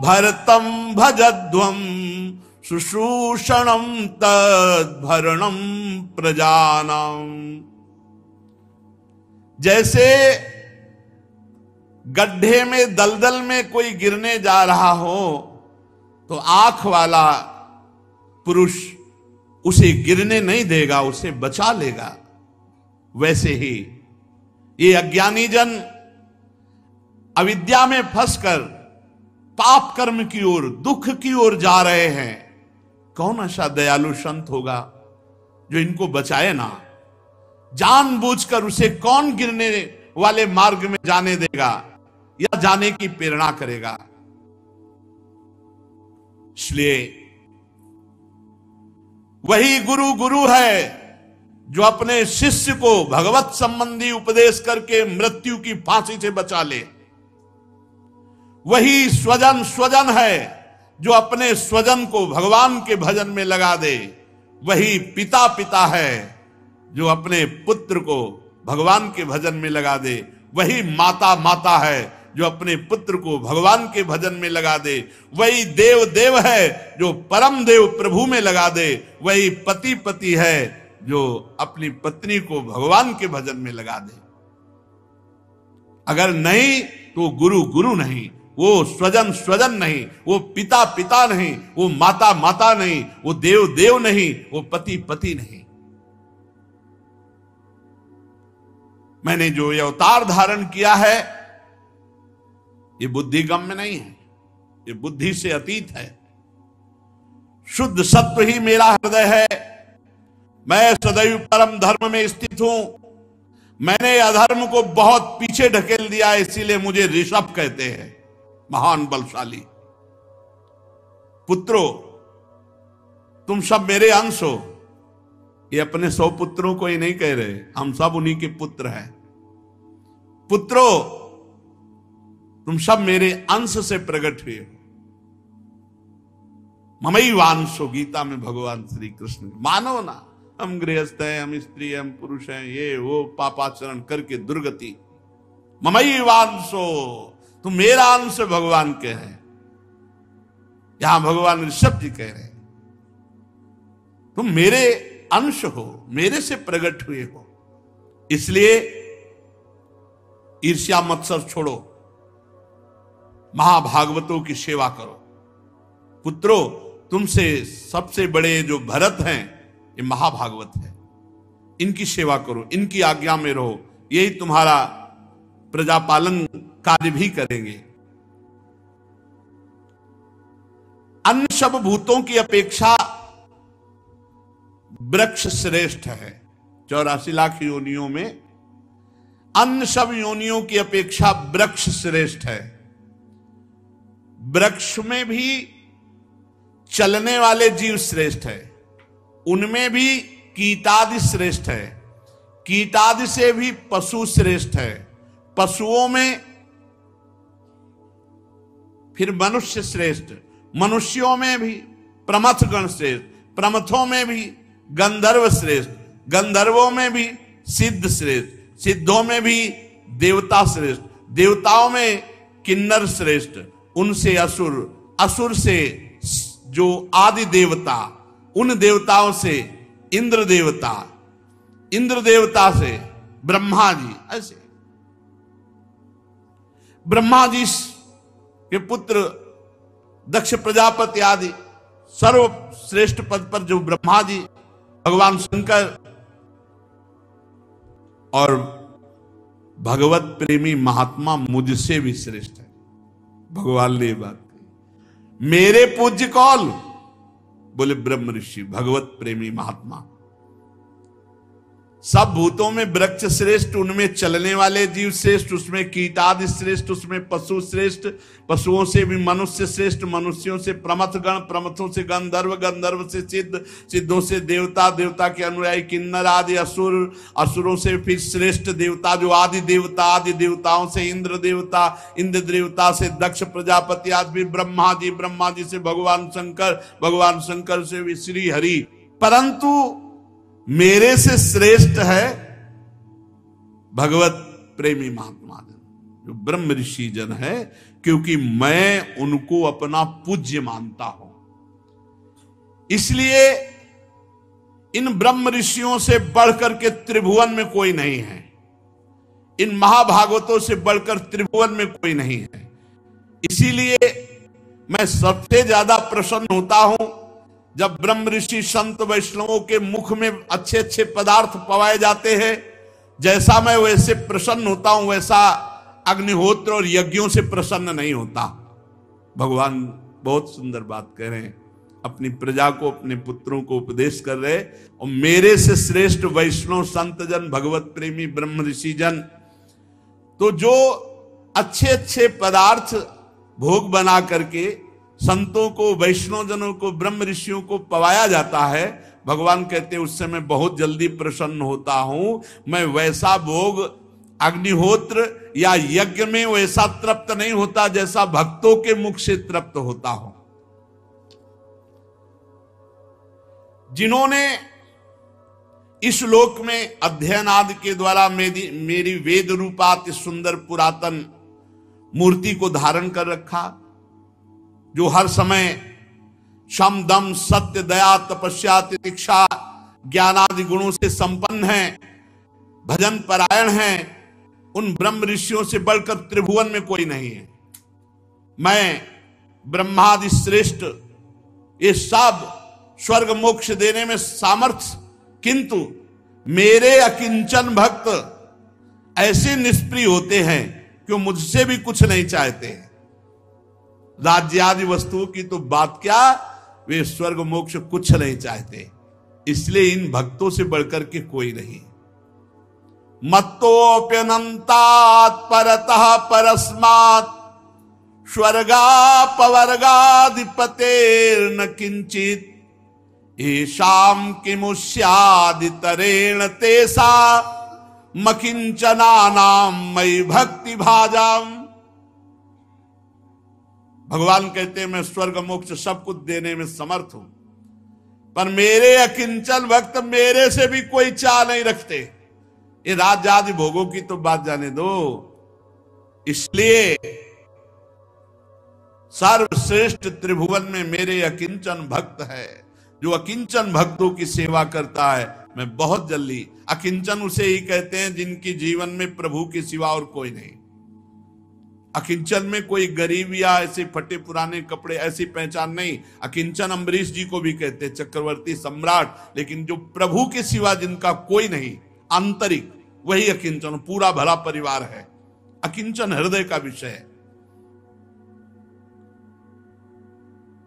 भरतं भजध्वं शुश्रूषणं तद्भरणं प्रजानां। जैसे गड्ढे में, दलदल में कोई गिरने जा रहा हो तो आंख वाला पुरुष उसे गिरने नहीं देगा, उसे बचा लेगा। वैसे ही ये अज्ञानी जन अविद्या में फंसकर पाप कर्म की ओर, दुख की ओर जा रहे हैं। कौन ऐसा दयालु संत होगा जो इनको बचाए ना? जानबूझकर उसे कौन गिरने वाले मार्ग में जाने देगा या जाने की प्रेरणा करेगा। इसलिए वही गुरु गुरु है जो अपने शिष्य को भगवत संबंधी उपदेश करके मृत्यु की फांसी से बचा ले। वही स्वजन स्वजन है जो अपने स्वजन को भगवान के भजन में लगा दे। वही पिता पिता है जो अपने पुत्र को भगवान के भजन में लगा दे। वही माता माता है जो अपने पुत्र को भगवान के भजन में लगा दे। वही देव देव है जो परम देव प्रभु में लगा दे। वही पति पति है जो अपनी पत्नी को भगवान के भजन में लगा दे। अगर नहीं तो गुरु गुरु नहीं, वो स्वजन स्वजन नहीं, वो पिता पिता नहीं, वो माता माता नहीं, वो देव देव नहीं, वो पति पति नहीं। मैंने जो ये अवतार धारण किया है ये बुद्धिगम्य नहीं है, ये बुद्धि से अतीत है। शुद्ध सत्व ही मेरा हृदय है। मैं सदैव परम धर्म में स्थित हूं। मैंने अधर्म को बहुत पीछे ढकेल दिया, इसीलिए मुझे ऋषभ कहते हैं, महान बलशाली। पुत्रों, तुम सब मेरे अंश हो। ये अपने 100 पुत्रों को ही नहीं कह रहे, हम सब उन्हीं के पुत्र हैं। पुत्रों, तुम सब मेरे अंश से प्रकट हुए हो। ममई वांशो, गीता में भगवान श्री कृष्ण। मानो ना हम गृहस्थ हैं, हम स्त्री हैं, हम पुरुष हैं, ये वो पापाचरण करके दुर्गति। ममई वांशो, तुम मेरा अंश भगवान के हैं। यहां भगवान ऋषभ जी कह रहे हैं तुम मेरे अंश हो, मेरे से प्रकट हुए हो। इसलिए ईर्ष्या मत्सर छोड़ो, महाभागवतों की सेवा करो। पुत्रों, तुमसे सबसे बड़े जो भरत हैं ये महाभागवत है, इनकी सेवा करो, इनकी आज्ञा में रहो। यही तुम्हारा प्रजापालन कार्य भी करेंगे। अन्य सब भूतों की अपेक्षा वृक्ष श्रेष्ठ है। 84 लाख योनियों में अन्य सब योनियों की अपेक्षा वृक्ष श्रेष्ठ है। वृक्ष में भी चलने वाले जीव श्रेष्ठ है, उनमें भी कीटादि श्रेष्ठ है, कीटादि से भी पशु श्रेष्ठ है, पशुओं में फिर मनुष्य श्रेष्ठ, मनुष्यों में भी प्रमथ गण श्रेष्ठ, प्रमथों में भी गंधर्व श्रेष्ठ, गंधर्वों में भी सिद्ध श्रेष्ठ, सिद्धों में भी देवता श्रेष्ठ, देवताओं में किन्नर श्रेष्ठ, उनसे असुर, असुर से जो आदि देवता, उन देवताओं से इंद्र देवता, इंद्र देवता से ब्रह्मा जी। ऐसे ब्रह्मा जी के पुत्र दक्ष प्रजापति आदि सर्वश्रेष्ठ पद पर जो ब्रह्मा जी, भगवान शंकर और भगवत प्रेमी महात्मा मुझसे भी श्रेष्ठ है। भगवान ने बात कही। मेरे पूज्य कौन? बोले ब्रह्म ऋषि, भगवत प्रेमी महात्मा। सब भूतों में वृक्ष श्रेष्ठ, उनमें चलने वाले जीव श्रेष्ठ, उसमें कीटादि श्रेष्ठ, उसमें पशु श्रेष्ठ, पशुओं से भी मनुष्य श्रेष्ठ, मनुष्यों से प्रमथ गण, प्रमथों से गंधर्व, गंधर्व से सिद्ध, सिद्धों से देवता, देवता के अनुयायी किन्नर आदि असुर, असुरों से फिर श्रेष्ठ देवता जो आदि देवता, आदि देवताओं से इंद्र देवता, इंद्र देवता से दक्ष प्रजापति आदि, ब्रह्मा जी, ब्रह्मा जी से भगवान शंकर, भगवान शंकर से भी श्री हरि। परंतु मेरे से श्रेष्ठ है भगवत प्रेमी महात्मा जन, जो ब्रह्म ऋषि जन है, क्योंकि मैं उनको अपना पूज्य मानता हूं। इसलिए इन ब्रह्म ऋषियों से बढ़कर के त्रिभुवन में कोई नहीं है, इन महाभागवतों से बढ़कर त्रिभुवन में कोई नहीं है। इसीलिए मैं सबसे ज्यादा प्रसन्न होता हूं जब ब्रह्म ऋषि संत वैष्णवों के मुख में अच्छे अच्छे पदार्थ पवाए जाते हैं। जैसा मैं वैसे प्रसन्न होता हूं, वैसा अग्निहोत्र और यज्ञों से प्रसन्न नहीं होता। भगवान बहुत सुंदर बात कह रहे हैं, अपनी प्रजा को, अपने पुत्रों को उपदेश कर रहे। और मेरे से श्रेष्ठ वैष्णव संत जन, भगवत प्रेमी ब्रह्म ऋषि जन, तो जो अच्छे अच्छे पदार्थ भोग बना करके संतों को, वैष्णवजनों को, ब्रह्म ऋषियों को पवाया जाता है, भगवान कहते हैं उससे मैं बहुत जल्दी प्रसन्न होता हूं। मैं वैसा भोग अग्निहोत्र या यज्ञ में वैसा तृप्त नहीं होता जैसा भक्तों के मुख से तृप्त होता हूं। जिन्होंने इस लोक में अध्ययन आदि के द्वारा मेरी वेद रूपात सुंदर पुरातन मूर्ति को धारण कर रखा, जो हर समय शम दम सत्य दया तपस्या तितिक्षा ज्ञान आदि गुणों से संपन्न है, भजन परायण है, उन ब्रह्म ऋषियों से बढ़कर त्रिभुवन में कोई नहीं है। मैं ब्रह्मादि श्रेष्ठ, ये सब स्वर्ग मोक्ष देने में सामर्थ्य, किंतु मेरे अकिंचन भक्त ऐसे निष्प्रिय होते हैं कि वो मुझसे भी कुछ नहीं चाहते। राज्य आदि वस्तुओं की तो बात क्या, वे स्वर्ग मोक्ष कुछ नहीं चाहते। इसलिए इन भक्तों से बढ़कर के कोई नहीं। मत्तोप्यनन्तात् परतः परस्मात् स्वर्गापवर्गाधिपतेर्न किंचित येषां किमुष्यादितरेण तेषा मकिंचनानां मयि भक्ति भाजाम। भगवान कहते हैं मैं स्वर्ग मोक्ष सब कुछ देने में समर्थ हूं, पर मेरे अकिंचन भक्त मेरे से भी कोई चाह नहीं रखते। ये राज्य आदि भोगों की तो बात जाने दो। इसलिए सर्वश्रेष्ठ त्रिभुवन में मेरे अकिंचन भक्त है। जो अकिंचन भक्तों की सेवा करता है मैं बहुत जल्दी, अकिंचन उसे ही कहते हैं जिनकी जीवन में प्रभु के सिवा और कोई नहीं। अकिंचन में कोई गरीब या ऐसे फटे पुराने कपड़े ऐसी पहचान नहीं। अकिंचन अम्बरीश जी को भी कहते हैं, चक्रवर्ती सम्राट, लेकिन जो प्रभु के सिवा जिनका कोई नहीं, आंतरिक, वही अकिंचन, पूरा भला परिवार है। अकिंचन हृदय का विषय है।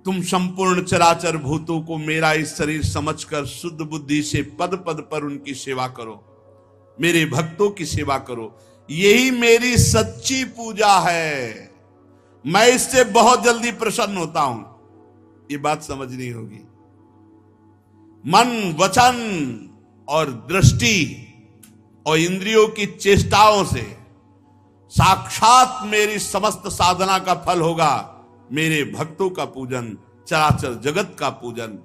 तुम संपूर्ण चराचर भूतों को मेरा इस शरीर समझकर शुद्ध बुद्धि से पद पद पर उनकी सेवा करो, मेरे भक्तों की सेवा करो। यही मेरी सच्ची पूजा है। मैं इससे बहुत जल्दी प्रसन्न होता हूं। ये बात समझनी होगी। मन, वचन और दृष्टि और इंद्रियों की चेष्टाओं से साक्षात मेरी समस्त साधना का फल होगा मेरे भक्तों का पूजन, चराचर जगत का पूजन।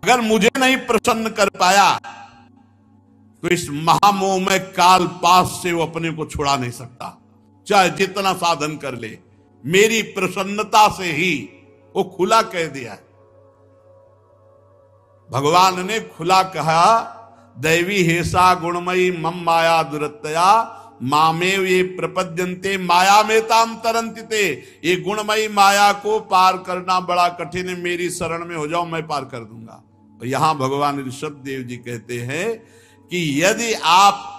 अगर मुझे नहीं प्रसन्न कर पाया तो इस महामोह में काल पास से वो अपने को छुड़ा नहीं सकता, चाहे जितना साधन कर ले। मेरी प्रसन्नता से ही वो खुला कह दिया। भगवान ने खुला कहा, दैवी हेसा गुणमयी मम माया दुरत्तया मामेव ये प्रपद्यन्ते माया में ताम तरंतिते। ये गुणमयी माया को पार करना बड़ा कठिन है, मेरी शरण में हो जाओ, मैं पार कर दूंगा। तो यहां भगवान ऋषभ देव जी कहते हैं कि यदि आप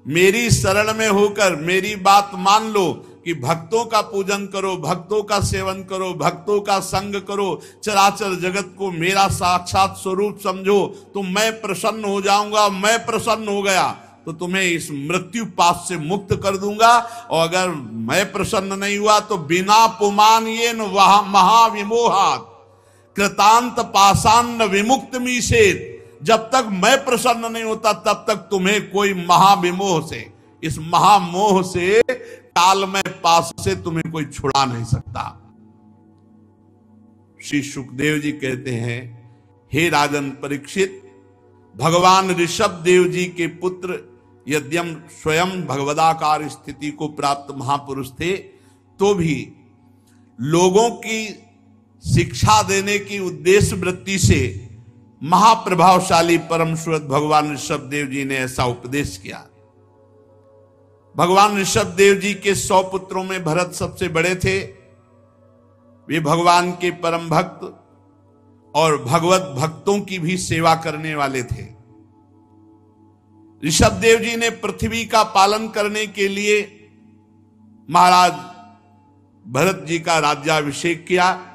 मेरी शरण में होकर मेरी बात मान लो कि भक्तों का पूजन करो, भक्तों का सेवन करो, भक्तों का संग करो, चराचर जगत को मेरा साक्षात स्वरूप समझो, तो मैं प्रसन्न हो जाऊंगा। मैं प्रसन्न हो गया तो तुम्हें इस मृत्यु पाश से मुक्त कर दूंगा। और अगर मैं प्रसन्न नहीं हुआ तो बिना पुमान ये महाविमोहात कृतांत पाषाण विमुक्त मीसेत। जब तक मैं प्रसन्न नहीं होता तब तक तुम्हें कोई महाविमोह से, इस महामोह से, काल में पास से तुम्हें कोई छुड़ा नहीं सकता। श्री सुखदेव जी कहते हैं, हे राजन परीक्षित, भगवान ऋषभ देव जी के पुत्र यद्यम स्वयं भगवदाकार स्थिति को प्राप्त महापुरुष थे, तो भी लोगों की शिक्षा देने की उद्देश्य वृत्ति से महाप्रभावशाली परम सुरत भगवान ऋषभ देव जी ने ऐसा उपदेश किया। भगवान ऋषभ देव जी के 100 पुत्रों में भरत सबसे बड़े थे। वे भगवान के परम भक्त और भगवत भक्तों की भी सेवा करने वाले थे। ऋषभ देव जी ने पृथ्वी का पालन करने के लिए महाराज भरत जी का राज्याभिषेक किया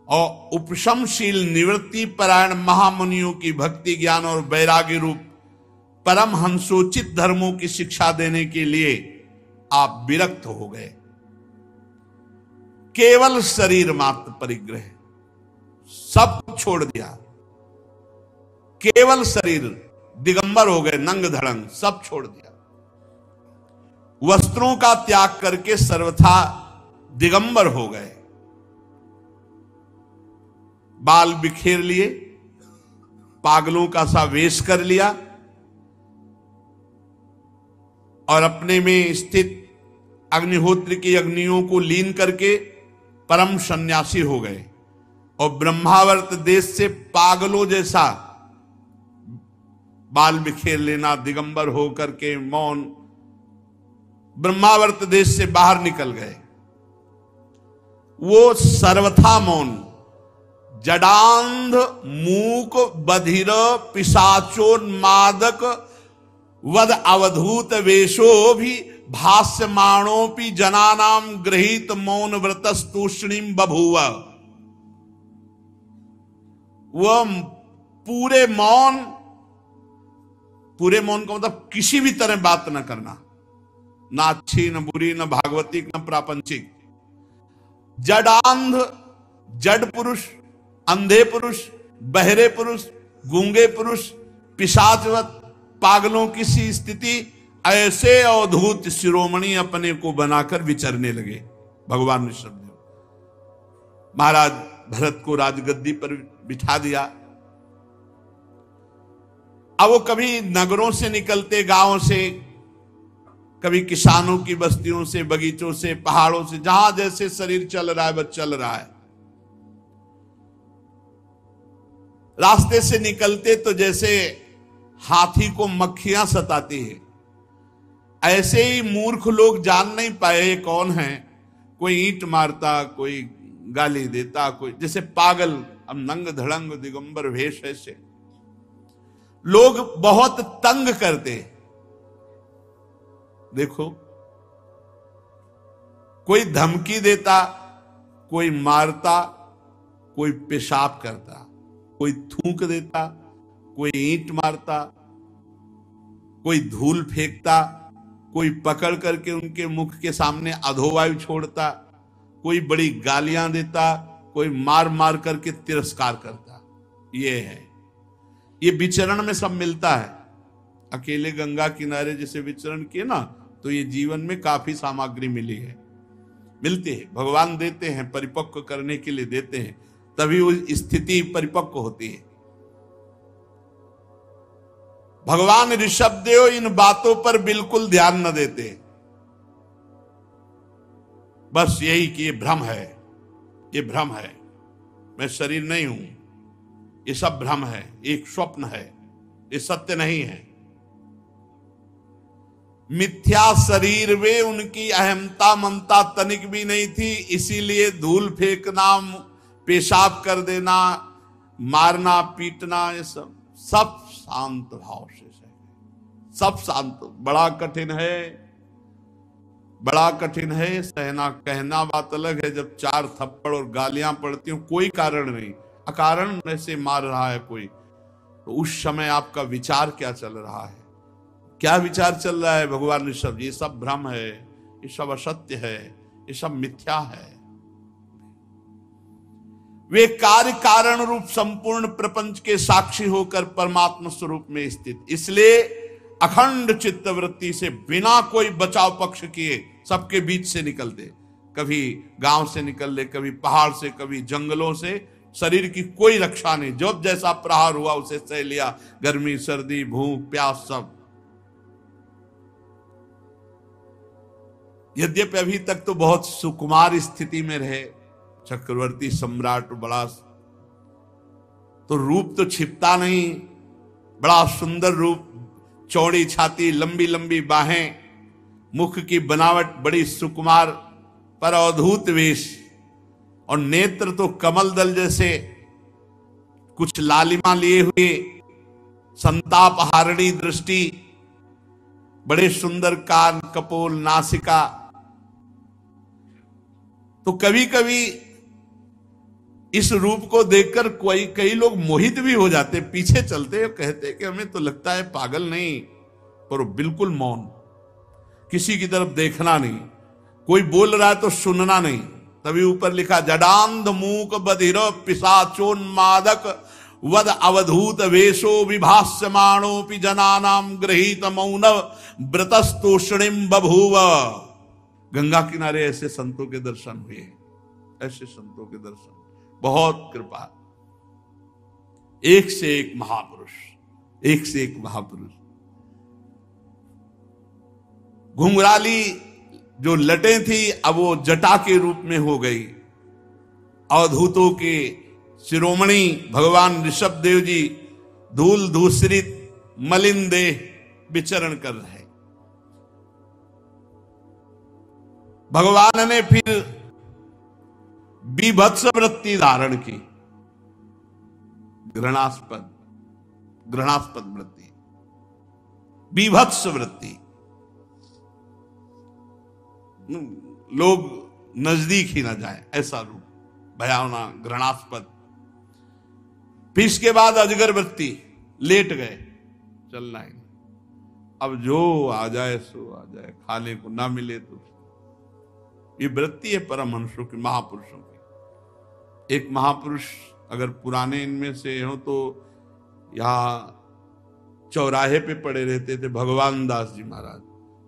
और उपशमशील निवृत्ति परायण महामुनियों की भक्ति ज्ञान और वैराग्य रूप परमहंसोचित धर्मों की शिक्षा देने के लिए आप विरक्त हो गए। केवल शरीर मात्र परिग्रह, सब कुछ छोड़ दिया, केवल शरीर, दिगंबर हो गए, नंग धड़ंग सब छोड़ दिया। वस्त्रों का त्याग करके सर्वथा दिगंबर हो गए, बाल बिखेर लिए, पागलों का सा वेश कर लिया और अपने में स्थित अग्निहोत्र की अग्नियों को लीन करके परम सन्यासी हो गए और ब्रह्मावर्त देश से पागलों जैसा बाल बिखेर लेना, दिगंबर होकर के मौन, ब्रह्मावर्त देश से बाहर निकल गए। वो सर्वथा मौन, जडांध मूक बधिर पिशाचोन्मादक वद अवधूत वेशो भी भाष्यमाणोपि जनानाम गृहीत मौन व्रतस्तूष्णीम बभूव। वह पूरे मौन का मतलब किसी भी तरह बात न करना, ना अच्छी न बुरी न भागवतिक न प्रापंचिक। जडांध, जड़ पुरुष, अंधे पुरुष, बहरे पुरुष, गूंगे पुरुष, पिशाचवत पागलों की सी स्थिति, ऐसे अवधूत शिरोमणि अपने को बनाकर विचरने लगे। भगवान ऋषभदेव महाराज भरत को राजगद्दी पर बिठा दिया। अब वो कभी नगरों से निकलते, गांवों से, कभी किसानों की बस्तियों से, बगीचों से, पहाड़ों से, जहां जैसे शरीर चल रहा है बस चल रहा है। रास्ते से निकलते तो जैसे हाथी को मक्खियां सताती है, ऐसे ही मूर्ख लोग जान नहीं पाए कौन है। कोई ईंट मारता, कोई गाली देता, कोई जैसे पागल, अब नंग धड़ंग दिगंबर वेश, ऐसे लोग बहुत तंग करते। देखो, कोई धमकी देता, कोई मारता, कोई पेशाब करता, कोई थूक देता, कोई ईंट मारता, कोई धूल फेंकता, कोई पकड़ करके उनके मुख के सामने अधोवायु छोड़ता, कोई बड़ी गालियां देता, कोई मार मार करके तिरस्कार करता। ये है, ये विचरण में सब मिलता है। अकेले गंगा किनारे जैसे विचरण किए ना, तो ये जीवन में काफी सामग्री मिली है, मिलती है। भगवान देते हैं, परिपक्व करने के लिए देते हैं, तभी वो स्थिति परिपक्व होती है। भगवान ऋषभदेव इन बातों पर बिल्कुल ध्यान न देते, बस यही कि ये भ्रम है, ये भ्रम है, मैं शरीर नहीं हूं, ये सब भ्रम है, एक स्वप्न है, ये सत्य नहीं है। मिथ्या शरीर में उनकी अहमता ममता तनिक भी नहीं थी, इसीलिए धूल फेंकना, पेशाब कर देना, मारना पीटना, ये सब शांत भाव से सहे, सब शांत। बड़ा कठिन है, बड़ा कठिन है सहना। कहना बात अलग है, जब चार थप्पड़ और गालियां पड़ती हो, कोई कारण नहीं, अकारण ऐसे मार रहा है कोई, तो उस समय आपका विचार क्या चल रहा है, क्या विचार चल रहा है? भगवान ऋषभ, ये सब भ्रम है, ये सब असत्य है, ये सब मिथ्या है। वे कार्य कारण रूप संपूर्ण प्रपंच के साक्षी होकर परमात्मा स्वरूप में स्थित, इसलिए अखंड चित्तवृत्ति से बिना कोई बचाव पक्ष किए सबके बीच से निकलते। कभी गांव से निकल ले, कभी पहाड़ से, कभी जंगलों से, शरीर की कोई रक्षा नहीं, जब जैसा प्रहार हुआ उसे सह लिया, गर्मी सर्दी भूख प्यास सब। यद्यपि अभी तक तो बहुत सुकुमार स्थिति में रहे, चक्रवर्ती सम्राट, बड़ा तो रूप तो छिपता नहीं, बड़ा सुंदर रूप, चौड़ी छाती, लंबी लंबी बाहें, मुख की बनावट बड़ी सुकुमार, पर अद्भुत वेश, और नेत्र तो कमल दल जैसे, कुछ लालिमा लिए हुए, संताप हारणी दृष्टि, बड़े सुंदर कान, कपोल, नासिका। तो कभी कभी इस रूप को देखकर कई लोग मोहित भी हो जाते, पीछे चलते कहते कि हमें तो लगता है पागल नहीं, पर बिल्कुल मौन, किसी की तरफ देखना नहीं, कोई बोल रहा है तो सुनना नहीं। तभी ऊपर लिखा जडांध मूक बधिर पिशाचोन्मादक वद अवधूत वेशो विभास्यमाणोपि जनानाम गृहीत मौन व्रतस्तोषणिम बभूव। गंगा किनारे ऐसे संतों के दर्शन हुए, ऐसे संतों के दर्शन, बहुत कृपा, एक से एक महापुरुष, एक से एक महापुरुष। घुंघराली जो लटें थी अब वो जटा के रूप में हो गई। अवधूतों के शिरोमणि भगवान ऋषभ देव जी धूल धूसरित मलिन देह विचरण कर रहे। भगवान ने फिर बीभत्स वृत्ति धारण की, घृणास्पद वृत्ति, बीभत्स वृत्ति, लोग नजदीक ही ना जाए ऐसा रूप, भयावना, घृणास्पद। फिर इसके बाद अजगर वृत्ति, लेट गए, चलना ही, अब जो आ जाए सो आ जाए, खाने को ना मिले तो। ये वृत्ति है परमहंसों की, महापुरुषों की। एक महापुरुष अगर पुराने इनमें से हो तो यहाँ चौराहे पे पड़े रहते थे भगवान दास जी महाराज,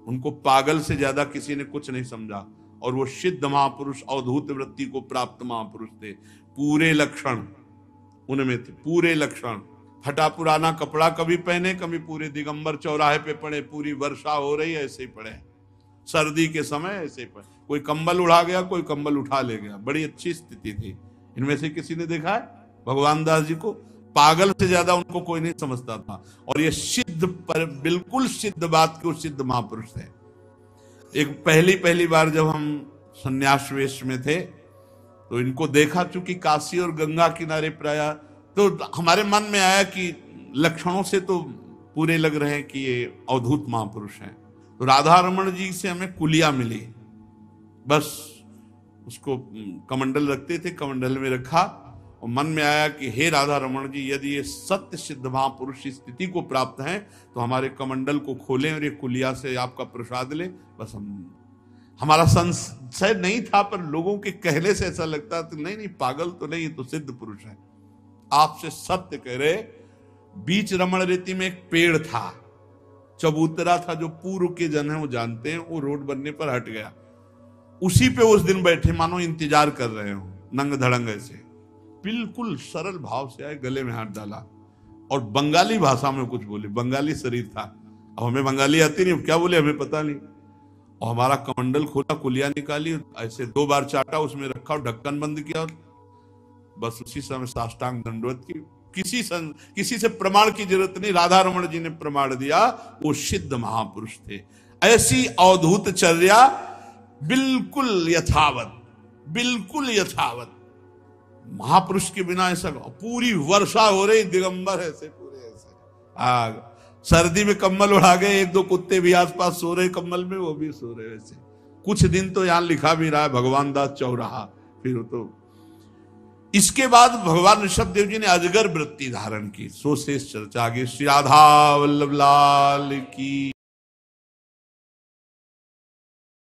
उनको पागल से ज्यादा किसी ने कुछ नहीं समझा, और वो सिद्ध महापुरुष अवधूत वृत्ति को प्राप्त महापुरुष थे। पूरे लक्षण उनमें थे, पूरे लक्षण। फटा पुराना कपड़ा कभी पहने, कभी पूरे दिगंबर चौराहे पे पड़े, पूरी वर्षा हो रही है ऐसे ही पड़े, सर्दी के समय ऐसे ही पड़े, कोई कंबल उड़ा गया, कोई कंबल उठा ले गया, बड़ी अच्छी स्थिति थी। इनमें से किसी ने देखा है भगवान दास जी को? पागल से ज्यादा उनको कोई नहीं समझता था, और ये सिद्ध, पर बिल्कुल सिद्ध बात के सिद्ध महापुरुष थे। एक पहली बार जब हम संन्यास वेश में थे तो इनको देखा, चूंकि काशी और गंगा किनारे पर आया तो हमारे मन में आया कि लक्षणों से तो पूरे लग रहे हैं कि ये अवधूत महापुरुष हैं। तो राधा रमण जी से हमें कुलिया मिली, बस उसको कमंडल रखते थे, कमंडल में रखा, और मन में आया कि हे राधा रमण जी, यदि ये सत्य सिद्ध महापुरुष इस स्थिति को प्राप्त हैं तो हमारे कमंडल को खोलें और ये कुलिया से आपका प्रसाद ले। बस हमारा संशय नहीं था, पर लोगों के कहने से ऐसा लगता था नहीं पागल तो नहीं, तो सिद्ध पुरुष है। आपसे सत्य कह रहे, बीच रमण रेती में एक पेड़ था, चबूतरा था, जो पूर्व के जन है वो जानते हैं, वो रोड बनने पर हट गया, उसी पे उस दिन बैठे मानो इंतजार कर रहे हो, नंग धड़ंग ऐसे, बिल्कुल सरल भाव से आए, गले में हाथ डाला और बंगाली भाषा में कुछ बोले। बंगाली शरीर था, अब हमें बंगाली आती नहीं, क्या बोले हमें पता नहीं। और हमारा कमंडल खोला, कुलिया निकाली, ऐसे 2 बार चाटा, उसमें रखा और ढक्कन बंद किया, और बस उसी समय साष्टांग दंडवत की। किसी से प्रमाण की जरूरत नहीं, राधा रमण जी ने प्रमाण दिया, वो सिद्ध महापुरुष थे। ऐसी अवधूत चर्या, बिल्कुल यथावत, बिल्कुल यथावत। महापुरुष के बिना ऐसा, पूरी वर्षा हो रही, दिगंबर ऐसे पूरे ऐसे, सर्दी में कम्बल उड़ा गए, 1-2 कुत्ते भी आसपास सो रहे कम्बल में, वो भी सो रहे वैसे। कुछ दिन तो यहां लिखा भी रहा है भगवान दास चौराहा। फिर तो इसके बाद भगवान ऋषभ देव जी ने अजगर वृत्ति धारण की, सो शेष चर्चा आगे। श्री राधा वल्लभ लाल की।